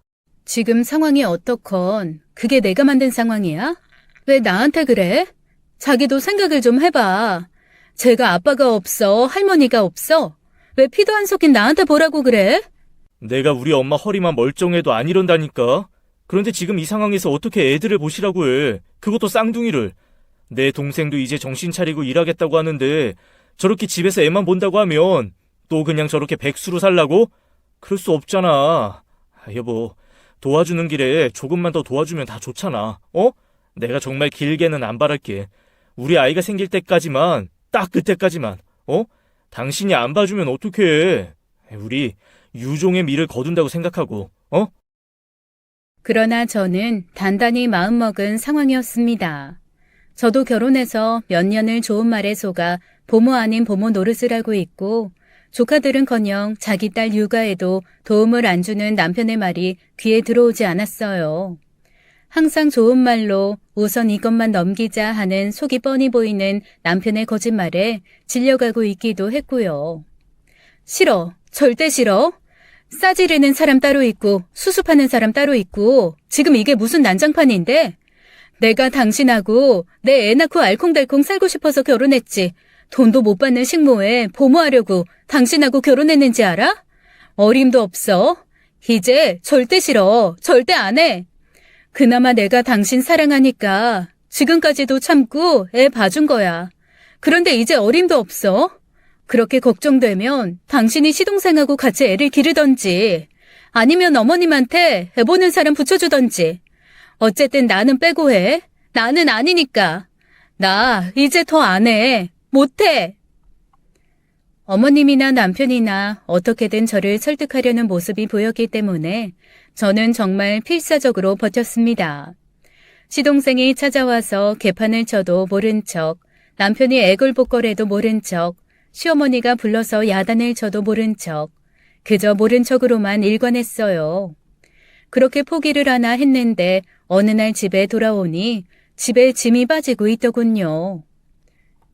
지금 상황이 어떻건 그게 내가 만든 상황이야? 왜 나한테 그래? 자기도 생각을 좀 해봐. 제가 아빠가 없어, 할머니가 없어. 왜 피도 안 섞인 나한테 보라고 그래? 내가 우리 엄마 허리만 멀쩡해도 안 이런다니까. 그런데 지금 이 상황에서 어떻게 애들을 보시라고 해. 그것도 쌍둥이를. 내 동생도 이제 정신 차리고 일하겠다고 하는데 저렇게 집에서 애만 본다고 하면 또 그냥 저렇게 백수로 살라고? 그럴 수 없잖아. 여보, 도와주는 길에 조금만 더 도와주면 다 좋잖아. 내가 정말 길게는 안 바랄게. 우리 아이가 생길 때까지만, 딱 그때까지만. 당신이 안 봐주면 어떡해. 우리 유종의 미를 거둔다고 생각하고. 그러나 저는 단단히 마음먹은 상황이었습니다. 저도 결혼해서 몇 년을 좋은 말에 속아 보모 아닌 보모 노릇을 하고 있고 조카들은커녕 자기 딸 육아에도 도움을 안 주는 남편의 말이 귀에 들어오지 않았어요. 항상 좋은 말로 우선 이것만 넘기자 하는 속이 뻔히 보이는 남편의 거짓말에 질려가고 있기도 했고요. 싫어. 절대 싫어. 싸지르는 사람 따로 있고 수습하는 사람 따로 있고 지금 이게 무슨 난장판인데? 내가 당신하고 내 애 낳고 알콩달콩 살고 싶어서 결혼했지. 돈도 못 받는 식모에 보모하려고 당신하고 결혼했는지 알아? 어림도 없어. 이제 절대 싫어. 절대 안 해. 그나마 내가 당신 사랑하니까 지금까지도 참고 애 봐준 거야. 그런데 이제 어림도 없어. 그렇게 걱정되면 당신이 시동생하고 같이 애를 기르던지 아니면 어머님한테 애 보는 사람 붙여주던지. 어쨌든 나는 빼고 해. 나는 아니니까. 나 이제 더 안 해. 못 해. 어머님이나 남편이나 어떻게든 저를 설득하려는 모습이 보였기 때문에 저는 정말 필사적으로 버텼습니다. 시동생이 찾아와서 개판을 쳐도 모른 척, 남편이 애걸복걸해도 모른 척, 시어머니가 불러서 야단을 쳐도 모른 척, 그저 모른 척으로만 일관했어요. 그렇게 포기를 하나 했는데 어느 날 집에 돌아오니 집에 짐이 빠지고 있더군요.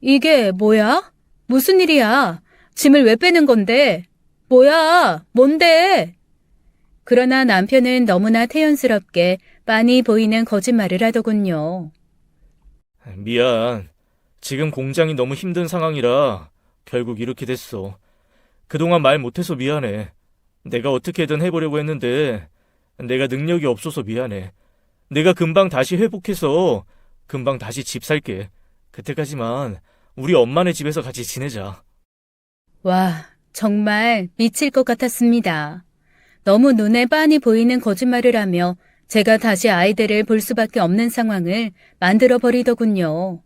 이게 뭐야? 무슨 일이야? 짐을 왜 빼는 건데? 뭐야? 뭔데? 그러나 남편은 너무나 태연스럽게 빤히 보이는 거짓말을 하더군요. 미안. 지금 공장이 너무 힘든 상황이라 결국 이렇게 됐어. 그동안 말 못해서 미안해. 내가 어떻게든 해보려고 했는데 내가 능력이 없어서 미안해. 내가 금방 다시 회복해서 금방 다시 집 살게. 그때까지만 우리 엄마네 집에서 같이 지내자. 와, 정말 미칠 것 같았습니다. 너무 눈에 빤히 보이는 거짓말을 하며 제가 다시 아이들을 볼 수밖에 없는 상황을 만들어 버리더군요.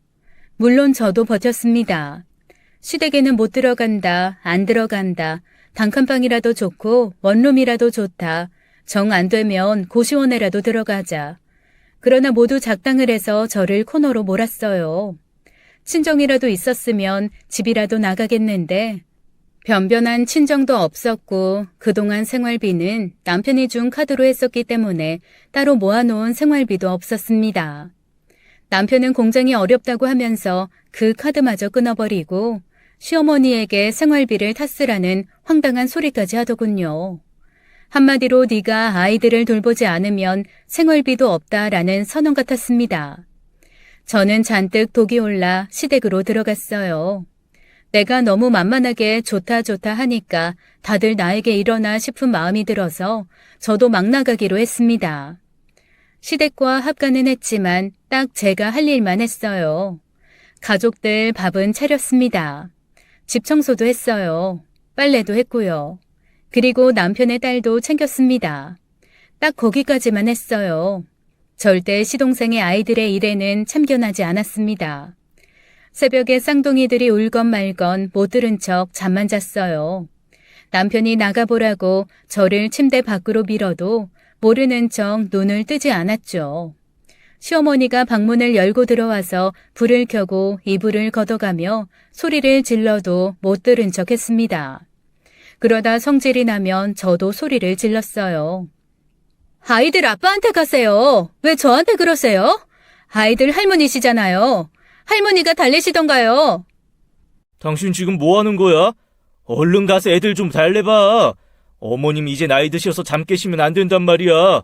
물론 저도 버텼습니다. 시댁에는 못 들어간다, 안 들어간다, 단칸방이라도 좋고 원룸이라도 좋다, 정 안 되면 고시원에라도 들어가자. 그러나 모두 작당을 해서 저를 코너로 몰았어요. 친정이라도 있었으면 집이라도 나가겠는데 변변한 친정도 없었고 그동안 생활비는 남편이 준 카드로 했었기 때문에 따로 모아놓은 생활비도 없었습니다. 남편은 공장이 어렵다고 하면서 그 카드마저 끊어버리고 시어머니에게 생활비를 탔으라는 황당한 소리까지 하더군요. 한마디로 네가 아이들을 돌보지 않으면 생활비도 없다라는 선언 같았습니다. 저는 잔뜩 독이 올라 시댁으로 들어갔어요. 내가 너무 만만하게 좋다 하니까 다들 나에게 이러나 싶은 마음이 들어서 저도 막 나가기로 했습니다. 시댁과 합가는 했지만 딱 제가 할 일만 했어요. 가족들 밥은 차렸습니다. 집 청소도 했어요. 빨래도 했고요. 그리고 남편의 딸도 챙겼습니다. 딱 거기까지만 했어요. 절대 시동생의 아이들의 일에는 참견하지 않았습니다. 새벽에 쌍둥이들이 울건 말건 못 들은 척 잠만 잤어요. 남편이 나가보라고 저를 침대 밖으로 밀어도 모르는 척 눈을 뜨지 않았죠. 시어머니가 방문을 열고 들어와서 불을 켜고 이불을 걷어가며 소리를 질러도 못 들은 척 했습니다. 그러다 성질이 나면 저도 소리를 질렀어요. 아이들 아빠한테 가세요. 왜 저한테 그러세요? 아이들 할머니시잖아요. 할머니가 달래시던가요. 당신 지금 뭐 하는 거야? 얼른 가서 애들 좀 달래봐. 어머님 이제 나이 드셔서 잠 깨시면 안 된단 말이야.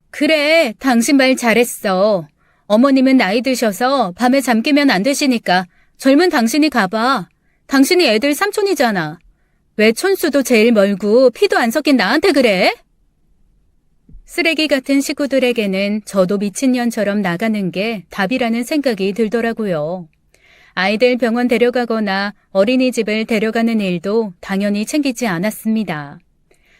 그래, 당신 말 잘했어. 어머님은 나이 드셔서 밤에 잠 깨면 안 되시니까 젊은 당신이 가봐. 당신이 애들 삼촌이잖아. 왜 촌수도 제일 멀고 피도 안 섞인 나한테 그래? 쓰레기 같은 식구들에게는 저도 미친년처럼 나가는 게 답이라는 생각이 들더라고요. 아이들 병원 데려가거나 어린이집을 데려가는 일도 당연히 챙기지 않았습니다.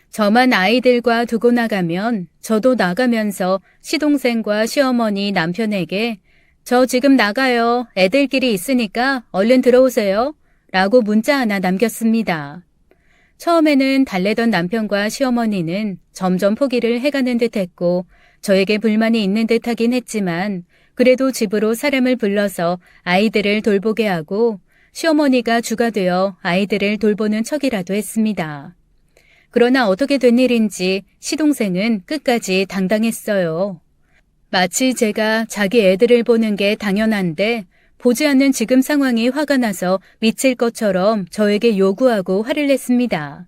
저만 아이들과 두고 나가면 저도 나가면서 시동생과 시어머니 남편에게 저 지금 나가요. 애들끼리 있으니까 얼른 들어오세요. 라고 문자 하나 남겼습니다. 처음에는 달래던 남편과 시어머니는 점점 포기를 해가는 듯 했고 저에게 불만이 있는 듯 하긴 했지만 그래도 집으로 사람을 불러서 아이들을 돌보게 하고 시어머니가 주가 되어 아이들을 돌보는 척이라도 했습니다. 그러나 어떻게 된 일인지 시동생은 끝까지 당당했어요. 마치 제가 자기 애들을 보는 게 당연한데 보지 않는 지금 상황이 화가 나서 미칠 것처럼 저에게 요구하고 화를 냈습니다.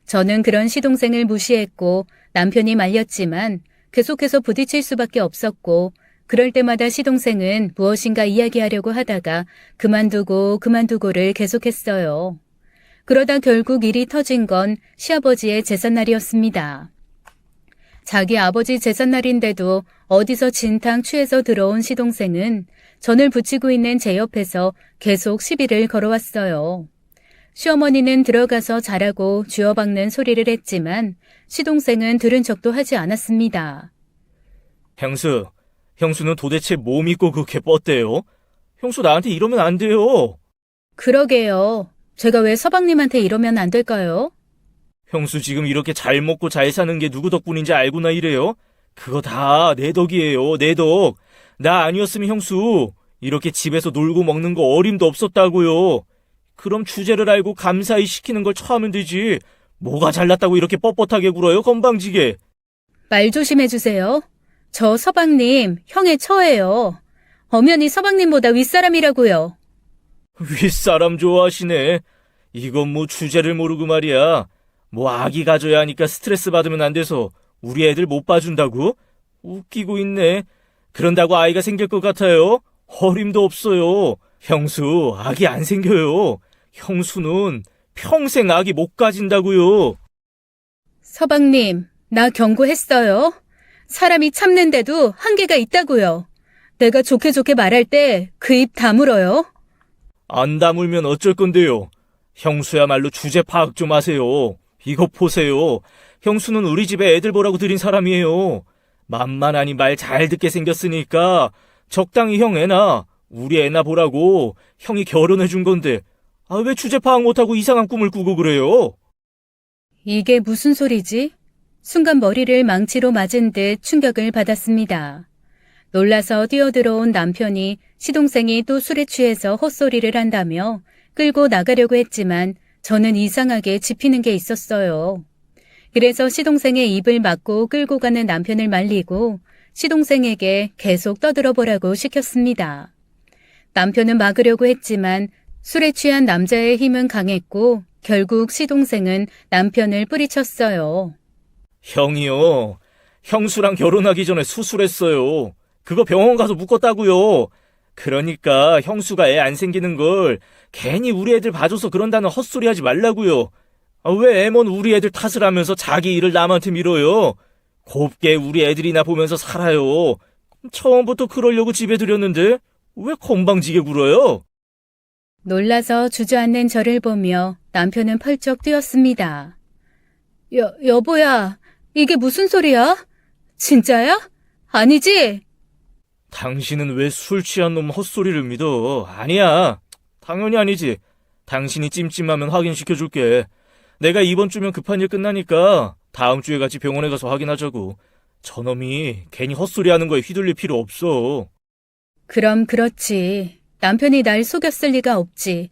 저는 그런 시동생을 무시했고 남편이 말렸지만 계속해서 부딪힐 수밖에 없었고 그럴 때마다 시동생은 무엇인가 이야기하려고 하다가 그만두고를 계속했어요. 그러다 결국 일이 터진 건 시아버지의 제삿날이었습니다. 자기 아버지 제삿날인데도 어디서 진탕 취해서 들어온 시동생은 전을 부치고 있는 제 옆에서 계속 시비를 걸어왔어요. 시어머니는 들어가서 자라고 쥐어박는 소리를 했지만 시동생은 들은 척도 하지 않았습니다. 형수는 도대체 뭐 믿고 그렇게 뻗대요? 형수 나한테 이러면 안 돼요. 그러게요. 제가 왜 서방님한테 이러면 안 될까요? 형수 지금 이렇게 잘 먹고 잘 사는 게 누구 덕분인지 알고나 이래요? 그거 다 내 덕이에요, 내 덕. 나 아니었으면 형수 이렇게 집에서 놀고 먹는 거 어림도 없었다고요. 그럼 주제를 알고 감사히 시키는 걸 처하면 되지. 뭐가 잘났다고 이렇게 뻣뻣하게 굴어요, 건방지게. 말 조심해주세요. 저 서방님 형의 처예요. 엄연히 서방님보다 윗사람이라고요. 윗사람 좋아하시네. 이건 뭐 주제를 모르고 말이야. 뭐 아기 가져야 하니까 스트레스 받으면 안 돼서 우리 애들 못 봐준다고? 웃기고 있네. 그런다고 아이가 생길 것 같아요? 어림도 없어요. 형수, 아기 안 생겨요. 형수는 평생 아기 못 가진다고요. 서방님, 나 경고했어요. 사람이 참는데도 한계가 있다고요. 내가 좋게 말할 때 그 입 다물어요. 안 다물면 어쩔 건데요. 형수야말로 주제 파악 좀 하세요. 이거 보세요. 형수는 우리 집에 애들 보라고 들인 사람이에요. 만만하니 말 잘 듣게 생겼으니까 적당히 형 애나 우리 애나 보라고 형이 결혼해 준 건데 왜 주제 파악 못하고 이상한 꿈을 꾸고 그래요? 이게 무슨 소리지? 순간 머리를 망치로 맞은 듯 충격을 받았습니다. 놀라서 뛰어들어온 남편이 시동생이 또 술에 취해서 헛소리를 한다며 끌고 나가려고 했지만 저는 이상하게 짚히는 게 있었어요. 그래서 시동생의 입을 막고 끌고 가는 남편을 말리고 시동생에게 계속 떠들어보라고 시켰습니다. 남편은 막으려고 했지만 술에 취한 남자의 힘은 강했고 결국 시동생은 남편을 뿌리쳤어요. 형이요. 형수랑 결혼하기 전에 수술했어요. 그거 병원 가서 묶었다고요. 그러니까 형수가 애 안 생기는 걸 괜히 우리 애들 봐줘서 그런다는 헛소리 하지 말라고요. 왜 애먼 우리 애들 탓을 하면서 자기 일을 남한테 밀어요? 곱게 우리 애들이나 보면서 살아요. 처음부터 그러려고 집에 들였는데 왜 건방지게 굴어요? 놀라서 주저앉는 저를 보며 남편은 펄쩍 뛰었습니다. 여보야, 이게 무슨 소리야? 진짜야? 아니지? 당신은 왜 술 취한 놈 헛소리를 믿어? 아니야. 당연히 아니지. 당신이 찜찜하면 확인시켜줄게. 내가 이번 주면 급한 일 끝나니까 다음 주에 같이 병원에 가서 확인하자고. 저놈이 괜히 헛소리하는 거에 휘둘릴 필요 없어. 그럼 그렇지. 남편이 날 속였을 리가 없지.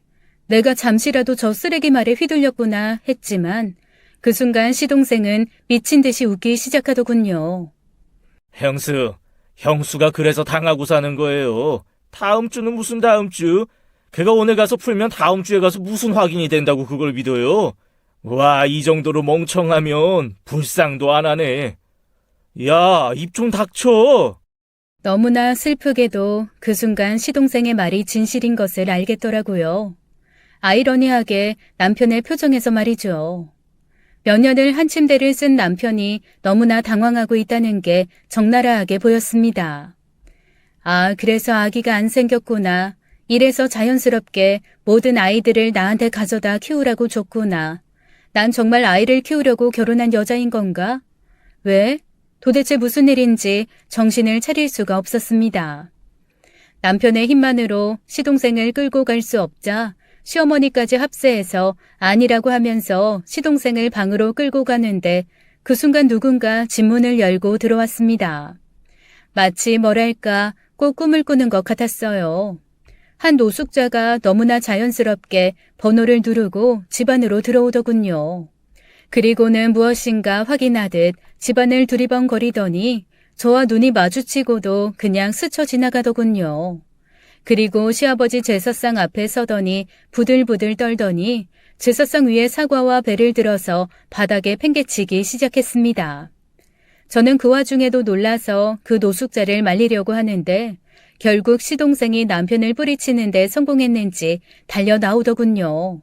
내가 잠시라도 저 쓰레기 말에 휘둘렸구나 했지만 그 순간 시동생은 미친 듯이 웃기 시작하더군요. 형수가 그래서 당하고 사는 거예요. 다음 주는 무슨 다음 주? 그가 오늘 가서 풀면 다음 주에 가서 무슨 확인이 된다고 그걸 믿어요? 와, 이 정도로 멍청하면 불쌍도 안 하네. 야, 입 좀 닥쳐. 너무나 슬프게도 그 순간 시동생의 말이 진실인 것을 알겠더라고요. 아이러니하게 남편의 표정에서 말이죠. 몇 년을 한 침대를 쓴 남편이 너무나 당황하고 있다는 게 적나라하게 보였습니다. 그래서 아기가 안 생겼구나. 이래서 자연스럽게 모든 아이들을 나한테 가져다 키우라고 줬구나. 난 정말 아이를 키우려고 결혼한 여자인 건가? 왜? 도대체 무슨 일인지 정신을 차릴 수가 없었습니다. 남편의 힘만으로 시동생을 끌고 갈 수 없자 시어머니까지 합세해서 아니라고 하면서 시동생을 방으로 끌고 가는데 그 순간 누군가 집문을 열고 들어왔습니다. 마치 뭐랄까 꼭 꿈을 꾸는 것 같았어요. 한 노숙자가 너무나 자연스럽게 번호를 누르고 집 안으로 들어오더군요. 그리고는 무엇인가 확인하듯 집안을 두리번거리더니 저와 눈이 마주치고도 그냥 스쳐 지나가더군요. 그리고 시아버지 제사상 앞에 서더니 부들부들 떨더니 제사상 위에 사과와 배를 들어서 바닥에 팽개치기 시작했습니다. 저는 그 와중에도 놀라서 그 노숙자를 말리려고 하는데 결국 시동생이 남편을 뿌리치는데 성공했는지 달려 나오더군요.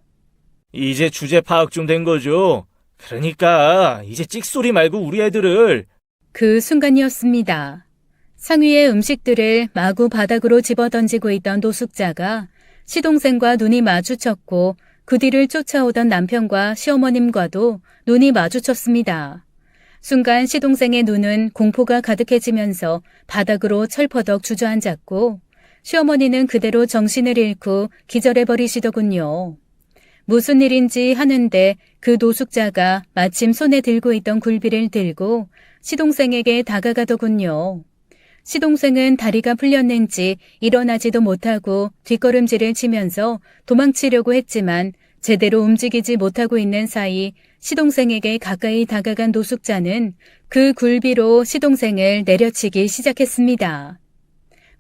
이제 주제 파악 좀 된 거죠? 그러니까 이제 찍소리 말고 우리 애들을. 그 순간이었습니다. 상위의 음식들을 마구 바닥으로 집어던지고 있던 노숙자가 시동생과 눈이 마주쳤고 그 뒤를 쫓아오던 남편과 시어머님과도 눈이 마주쳤습니다. 순간 시동생의 눈은 공포가 가득해지면서 바닥으로 철퍼덕 주저앉았고 시어머니는 그대로 정신을 잃고 기절해버리시더군요. 무슨 일인지 하는데 그 노숙자가 마침 손에 들고 있던 굴비를 들고 시동생에게 다가가더군요. 시동생은 다리가 풀렸는지 일어나지도 못하고 뒷걸음질을 치면서 도망치려고 했지만 제대로 움직이지 못하고 있는 사이 시동생에게 가까이 다가간 노숙자는 그 굴비로 시동생을 내려치기 시작했습니다.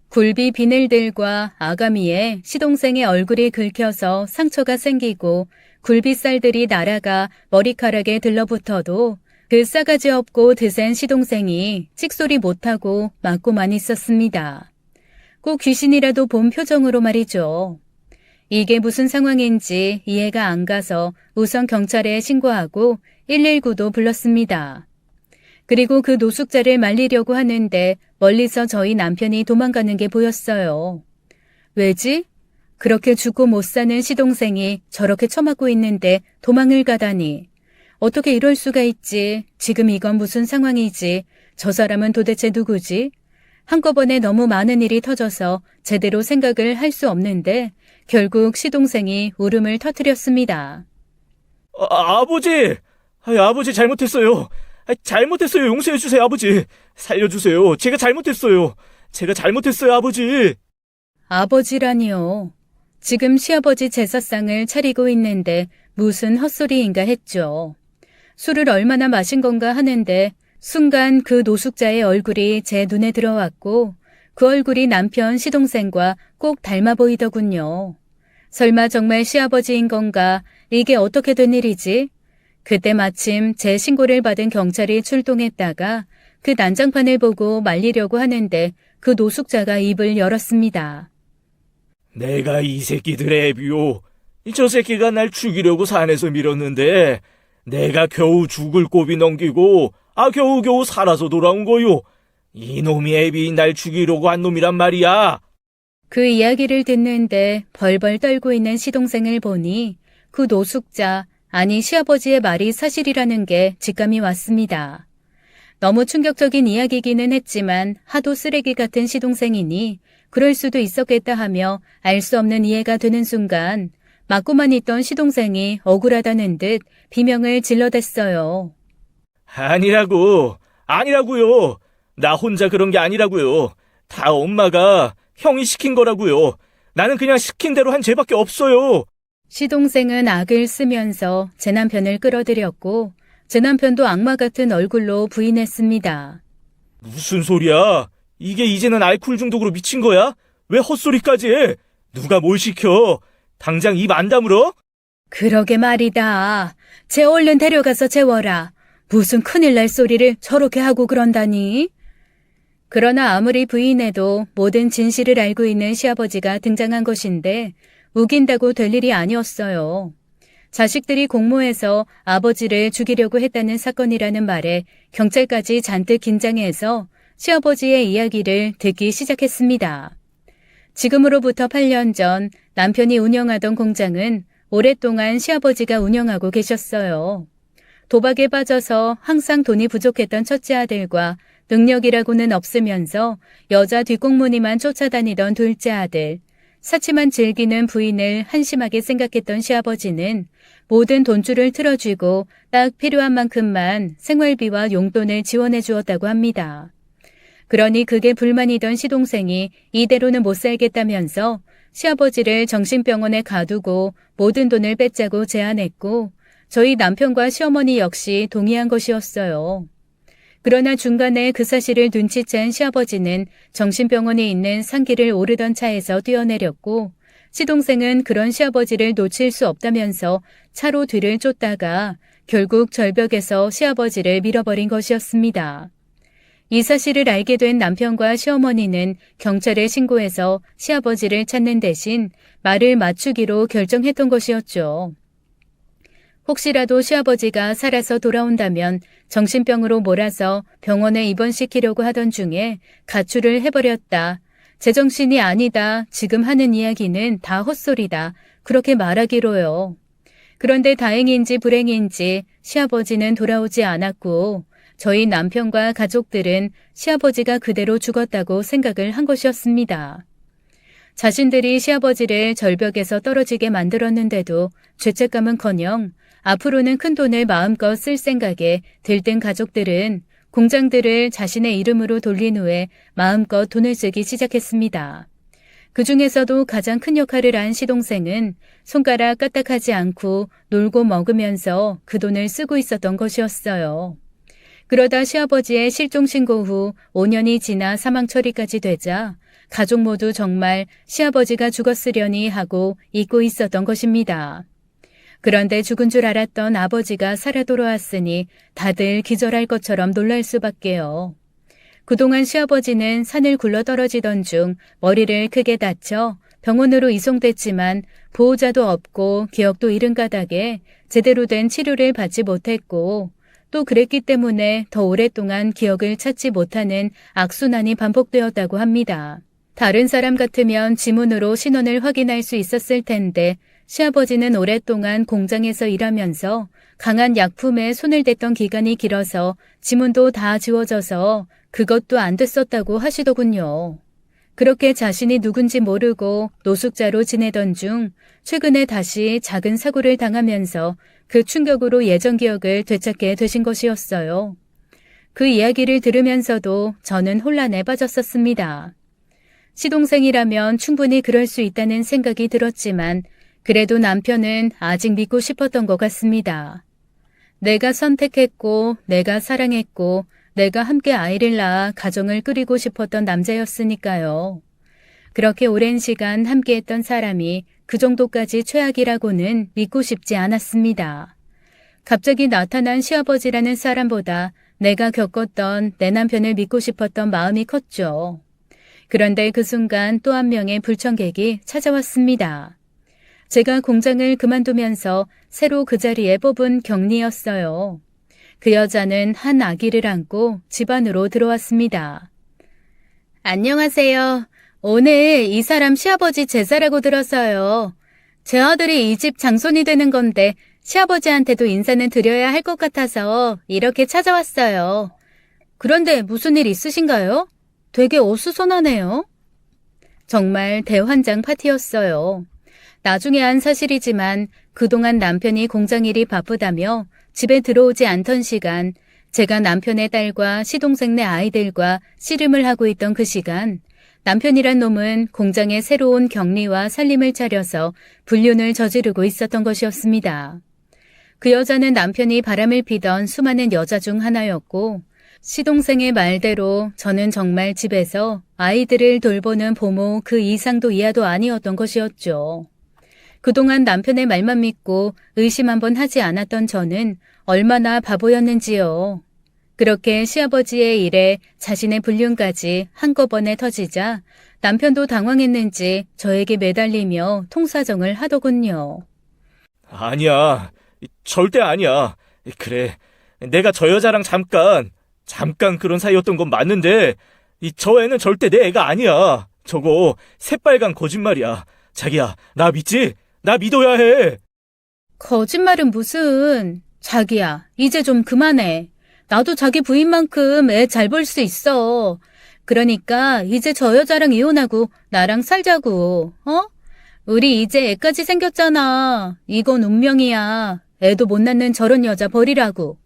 굴비 비늘들과 아가미에 시동생의 얼굴이 긁혀서 상처가 생기고 굴비살들이 날아가 머리카락에 들러붙어도 그 싸가지 없고 드센 시동생이 찍소리 못하고 맞고만 있었습니다. 꼭 귀신이라도 본 표정으로 말이죠. 이게 무슨 상황인지 이해가 안 가서 우선 경찰에 신고하고 119도 불렀습니다. 그리고 그 노숙자를 말리려고 하는데 멀리서 저희 남편이 도망가는 게 보였어요. 왜지? 그렇게 죽고 못 사는 시동생이 저렇게 처맞고 있는데 도망을 가다니. 어떻게 이럴 수가 있지? 지금 이건 무슨 상황이지? 저 사람은 도대체 누구지? 한꺼번에 너무 많은 일이 터져서 제대로 생각을 할 수 없는데 결국 시동생이 울음을 터뜨렸습니다. 아버지! 아버지 잘못했어요. 잘못했어요. 용서해 주세요, 아버지. 살려주세요. 제가 잘못했어요. 아버지. 아버지라니요. 지금 시아버지 제사상을 차리고 있는데 무슨 헛소리인가 했죠. 술을 얼마나 마신 건가 하는데 순간 그 노숙자의 얼굴이 제 눈에 들어왔고 그 얼굴이 남편 시동생과 꼭 닮아 보이더군요. 설마 정말 시아버지인 건가? 이게 어떻게 된 일이지? 그때 마침 제 신고를 받은 경찰이 출동했다가 그 난장판을 보고 말리려고 하는데 그 노숙자가 입을 열었습니다. 내가 이 새끼들의 애비요. 저 새끼가 날 죽이려고 산에서 밀었는데 내가 겨우 죽을 고비 넘기고 겨우 살아서 돌아온 거요. 이놈이 애비 날 죽이려고 한 놈이란 말이야. 그 이야기를 듣는데 벌벌 떨고 있는 시동생을 보니 그 노숙자, 아니 시아버지의 말이 사실이라는 게 직감이 왔습니다. 너무 충격적인 이야기기는 했지만 하도 쓰레기 같은 시동생이니 그럴 수도 있었겠다 하며 알 수 없는 이해가 되는 순간 맞고만 있던 시동생이 억울하다는 듯 비명을 질러댔어요. 아니라고요. 나 혼자 그런 게 아니라고요. 다 엄마가 형이 시킨 거라고요. 나는 그냥 시킨 대로 한 죄밖에 없어요. 시동생은 악을 쓰면서 제 남편을 끌어들였고 제 남편도 악마 같은 얼굴로 부인했습니다. 무슨 소리야? 이게 이제는 알코올 중독으로 미친 거야? 왜 헛소리까지 해? 누가 뭘 시켜? 당장 입 안 다물어? 그러게 말이다. 쟤 얼른 데려가서 재워라. 무슨 큰일 날 소리를 저렇게 하고 그런다니? 그러나 아무리 부인해도 모든 진실을 알고 있는 시아버지가 등장한 것인데 우긴다고 될 일이 아니었어요. 자식들이 공모해서 아버지를 죽이려고 했다는 사건이라는 말에 경찰까지 잔뜩 긴장해서 시아버지의 이야기를 듣기 시작했습니다. 지금으로부터 8년 전 남편이 운영하던 공장은 오랫동안 시아버지가 운영하고 계셨어요. 도박에 빠져서 항상 돈이 부족했던 첫째 아들과 능력이라고는 없으면서 여자 뒷공무니만 쫓아다니던 둘째 아들, 사치만 즐기는 부인을 한심하게 생각했던 시아버지는 모든 돈줄을 틀어주고 딱 필요한 만큼만 생활비와 용돈을 지원해 주었다고 합니다. 그러니 그게 불만이던 시동생이 이대로는 못 살겠다면서 시아버지를 정신병원에 가두고 모든 돈을 뺏자고 제안했고 저희 남편과 시어머니 역시 동의한 것이었어요. 그러나 중간에 그 사실을 눈치챈 시아버지는 정신병원에 있는 산길을 오르던 차에서 뛰어내렸고 시동생은 그런 시아버지를 놓칠 수 없다면서 차로 뒤를 쫓다가 결국 절벽에서 시아버지를 밀어버린 것이었습니다. 이 사실을 알게 된 남편과 시어머니는 경찰에 신고해서 시아버지를 찾는 대신 말을 맞추기로 결정했던 것이었죠. 혹시라도 시아버지가 살아서 돌아온다면 정신병으로 몰아서 병원에 입원시키려고 하던 중에 가출을 해버렸다. 제정신이 아니다. 지금 하는 이야기는 다 헛소리다. 그렇게 말하기로요. 그런데 다행인지 불행인지 시아버지는 돌아오지 않았고 저희 남편과 가족들은 시아버지가 그대로 죽었다고 생각을 한 것이었습니다. 자신들이 시아버지를 절벽에서 떨어지게 만들었는데도 죄책감은커녕 앞으로는 큰 돈을 마음껏 쓸 생각에 들뜬 가족들은 공장들을 자신의 이름으로 돌린 후에 마음껏 돈을 쓰기 시작했습니다. 그 중에서도 가장 큰 역할을 한 시동생은 손가락 까딱하지 않고 놀고 먹으면서 그 돈을 쓰고 있었던 것이었어요. 그러다 시아버지의 실종 신고 후 5년이 지나 사망 처리까지 되자 가족 모두 정말 시아버지가 죽었으려니 하고 잊고 있었던 것입니다. 그런데 죽은 줄 알았던 아버지가 살아 돌아왔으니 다들 기절할 것처럼 놀랄 수밖에요. 그동안 시아버지는 산을 굴러 떨어지던 중 머리를 크게 다쳐 병원으로 이송됐지만 보호자도 없고 기억도 잃은 까닭에 제대로 된 치료를 받지 못했고 또 그랬기 때문에 더 오랫동안 기억을 찾지 못하는 악순환이 반복되었다고 합니다. 다른 사람 같으면 지문으로 신원을 확인할 수 있었을 텐데 시아버지는 오랫동안 공장에서 일하면서 강한 약품에 손을 댔던 기간이 길어서 지문도 다 지워져서 그것도 안 됐었다고 하시더군요. 그렇게 자신이 누군지 모르고 노숙자로 지내던 중 최근에 다시 작은 사고를 당하면서 그 충격으로 예전 기억을 되찾게 되신 것이었어요. 그 이야기를 들으면서도 저는 혼란에 빠졌었습니다. 시동생이라면 충분히 그럴 수 있다는 생각이 들었지만 그래도 남편은 아직 믿고 싶었던 것 같습니다. 내가 선택했고 내가 사랑했고 내가 함께 아이를 낳아 가정을 꾸리고 싶었던 남자였으니까요. 그렇게 오랜 시간 함께했던 사람이 그 정도까지 최악이라고는 믿고 싶지 않았습니다. 갑자기 나타난 시아버지라는 사람보다 내가 겪었던 내 남편을 믿고 싶었던 마음이 컸죠. 그런데 그 순간 또 한 명의 불청객이 찾아왔습니다. 제가 공장을 그만두면서 새로 그 자리에 뽑은 경리였어요. 그 여자는 한 아기를 안고 집 안으로 들어왔습니다. 안녕하세요. 오늘 이 사람 시아버지 제사라고 들었어요. 제 아들이 이 집 장손이 되는 건데 시아버지한테도 인사는 드려야 할 것 같아서 이렇게 찾아왔어요. 그런데 무슨 일 있으신가요? 되게 어수선하네요. 정말 대환장 파티였어요. 나중에 한 사실이지만 그동안 남편이 공장 일이 바쁘다며 집에 들어오지 않던 시간, 제가 남편의 딸과 시동생네 아이들과 씨름을 하고 있던 그 시간, 남편이란 놈은 공장에 새로운 격리와 살림을 차려서 불륜을 저지르고 있었던 것이었습니다. 그 여자는 남편이 바람을 피던 수많은 여자 중 하나였고 시동생의 말대로 저는 정말 집에서 아이들을 돌보는 보모 그 이상도 이하도 아니었던 것이었죠. 그동안 남편의 말만 믿고 의심 한번 하지 않았던 저는 얼마나 바보였는지요. 그렇게 시아버지의 일에 자신의 불륜까지 한꺼번에 터지자 남편도 당황했는지 저에게 매달리며 통사정을 하더군요. 아니야. 절대 아니야. 그래. 내가 저 여자랑 잠깐 그런 사이였던 건 맞는데 저 애는 절대 내 애가 아니야. 저거 새빨간 거짓말이야. 자기야, 나 믿지? 나 믿어야 해. 거짓말은 무슨. 자기야, 이제 좀 그만해. 나도 자기 부인만큼 애 잘 볼 수 있어. 그러니까 이제 저 여자랑 이혼하고 나랑 살자고. 어? 우리 이제 애까지 생겼잖아. 이건 운명이야. 애도 못 낳는 저런 여자 버리라고.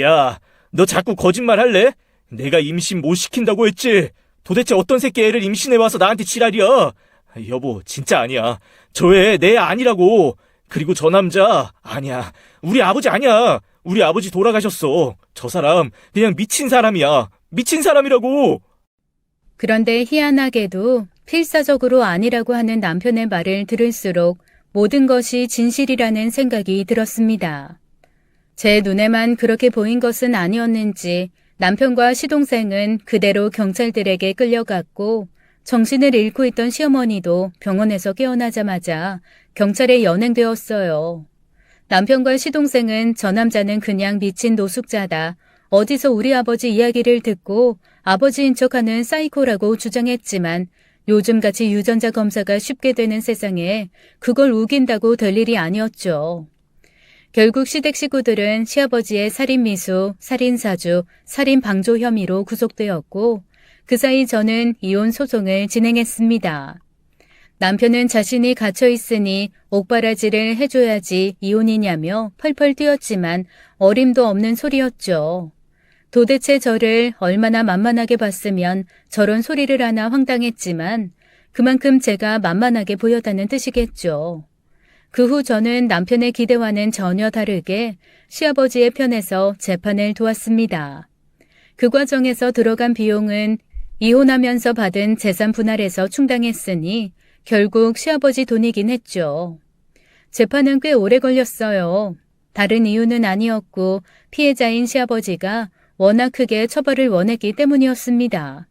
야, 너 자꾸 거짓말 할래? 내가 임신 못 시킨다고 했지? 도대체 어떤 새끼 애를 임신해와서 나한테 지랄이야? 여보, 진짜 아니야. 저 애 내 애 아니라고. 그리고 저 남자 아니야. 우리 아버지 아니야. 우리 아버지 돌아가셨어. 저 사람 그냥 미친 사람이야. 미친 사람이라고. 그런데 희한하게도 필사적으로 아니라고 하는 남편의 말을 들을수록 모든 것이 진실이라는 생각이 들었습니다. 제 눈에만 그렇게 보인 것은 아니었는지 남편과 시동생은 그대로 경찰들에게 끌려갔고 정신을 잃고 있던 시어머니도 병원에서 깨어나자마자 경찰에 연행되었어요. 남편과 시동생은 저 남자는 그냥 미친 노숙자다. 어디서 우리 아버지 이야기를 듣고 아버지인 척하는 사이코라고 주장했지만 요즘같이 유전자 검사가 쉽게 되는 세상에 그걸 우긴다고 될 일이 아니었죠. 결국 시댁 식구들은 시아버지의 살인미수, 살인사주, 살인방조 혐의로 구속되었고 그 사이 저는 이혼 소송을 진행했습니다. 남편은 자신이 갇혀 있으니 옥바라지를 해줘야지 이혼이냐며 펄펄 뛰었지만 어림도 없는 소리였죠. 도대체 저를 얼마나 만만하게 봤으면 저런 소리를 하나 황당했지만 그만큼 제가 만만하게 보였다는 뜻이겠죠. 그 후 저는 남편의 기대와는 전혀 다르게 시아버지의 편에서 재판을 도왔습니다. 그 과정에서 들어간 비용은 이혼하면서 받은 재산 분할에서 충당했으니 결국 시아버지 돈이긴 했죠. 재판은 꽤 오래 걸렸어요. 다른 이유는 아니었고 피해자인 시아버지가 워낙 크게 처벌을 원했기 때문이었습니다.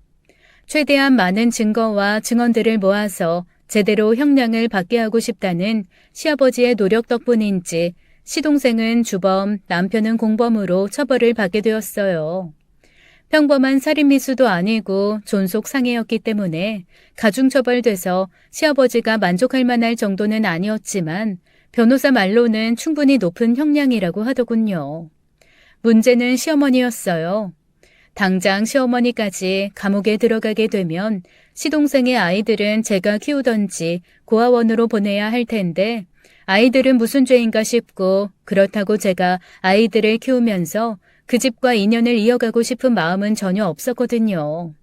최대한 많은 증거와 증언들을 모아서 제대로 형량을 받게 하고 싶다는 시아버지의 노력 덕분인지 시동생은 주범, 남편은 공범으로 처벌을 받게 되었어요. 평범한 살인미수도 아니고 존속상해였기 때문에 가중처벌돼서 시아버지가 만족할 만할 정도는 아니었지만 변호사 말로는 충분히 높은 형량이라고 하더군요. 문제는 시어머니였어요. 당장 시어머니까지 감옥에 들어가게 되면 시동생의 아이들은 제가 키우던지 고아원으로 보내야 할 텐데 아이들은 무슨 죄인가 싶고 그렇다고 제가 아이들을 키우면서 그 집과 인연을 이어가고 싶은 마음은 전혀 없었거든요.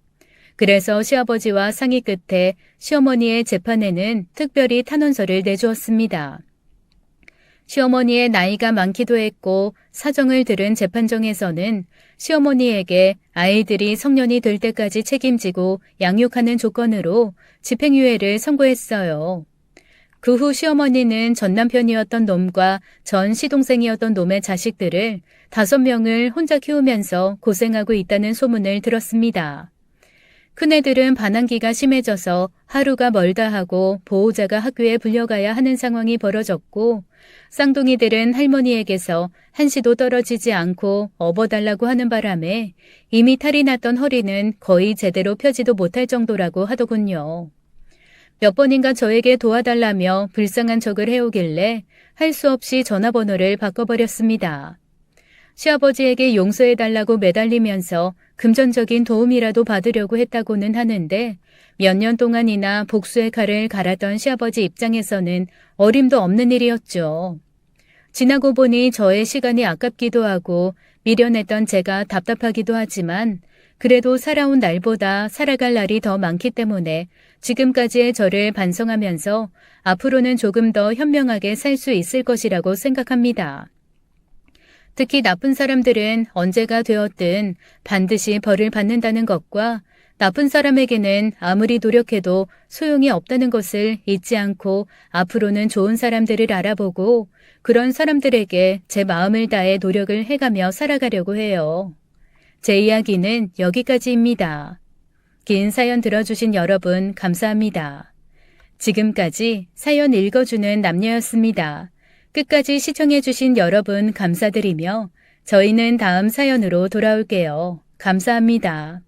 그래서 시아버지와 상의 끝에 시어머니의 재판에는 특별히 탄원서를 내주었습니다. 시어머니의 나이가 많기도 했고 사정을 들은 재판정에서는 시어머니에게 아이들이 성년이 될 때까지 책임지고 양육하는 조건으로 집행유예를 선고했어요. 그 후 시어머니는 전 남편이었던 놈과 전 시동생이었던 놈의 자식들을 5명을 혼자 키우면서 고생하고 있다는 소문을 들었습니다. 큰애들은 반항기가 심해져서 하루가 멀다 하고 보호자가 학교에 불려가야 하는 상황이 벌어졌고 쌍둥이들은 할머니에게서 한시도 떨어지지 않고 업어달라고 하는 바람에 이미 탈이 났던 허리는 거의 제대로 펴지도 못할 정도라고 하더군요. 몇 번인가 저에게 도와달라며 불쌍한 척을 해오길래 할 수 없이 전화번호를 바꿔버렸습니다. 시아버지에게 용서해달라고 매달리면서 금전적인 도움이라도 받으려고 했다고는 하는데 몇 년 동안이나 복수의 칼을 갈았던 시아버지 입장에서는 어림도 없는 일이었죠. 지나고 보니 저의 시간이 아깝기도 하고 미련했던 제가 답답하기도 하지만 그래도 살아온 날보다 살아갈 날이 더 많기 때문에 지금까지의 저를 반성하면서 앞으로는 조금 더 현명하게 살 수 있을 것이라고 생각합니다. 특히 나쁜 사람들은 언제가 되었든 반드시 벌을 받는다는 것과 나쁜 사람에게는 아무리 노력해도 소용이 없다는 것을 잊지 않고 앞으로는 좋은 사람들을 알아보고 그런 사람들에게 제 마음을 다해 노력을 해가며 살아가려고 해요. 제 이야기는 여기까지입니다. 긴 사연 들어주신 여러분 감사합니다. 지금까지 사연 읽어주는 남녀였습니다. 끝까지 시청해주신 여러분 감사드리며 저희는 다음 사연으로 돌아올게요. 감사합니다.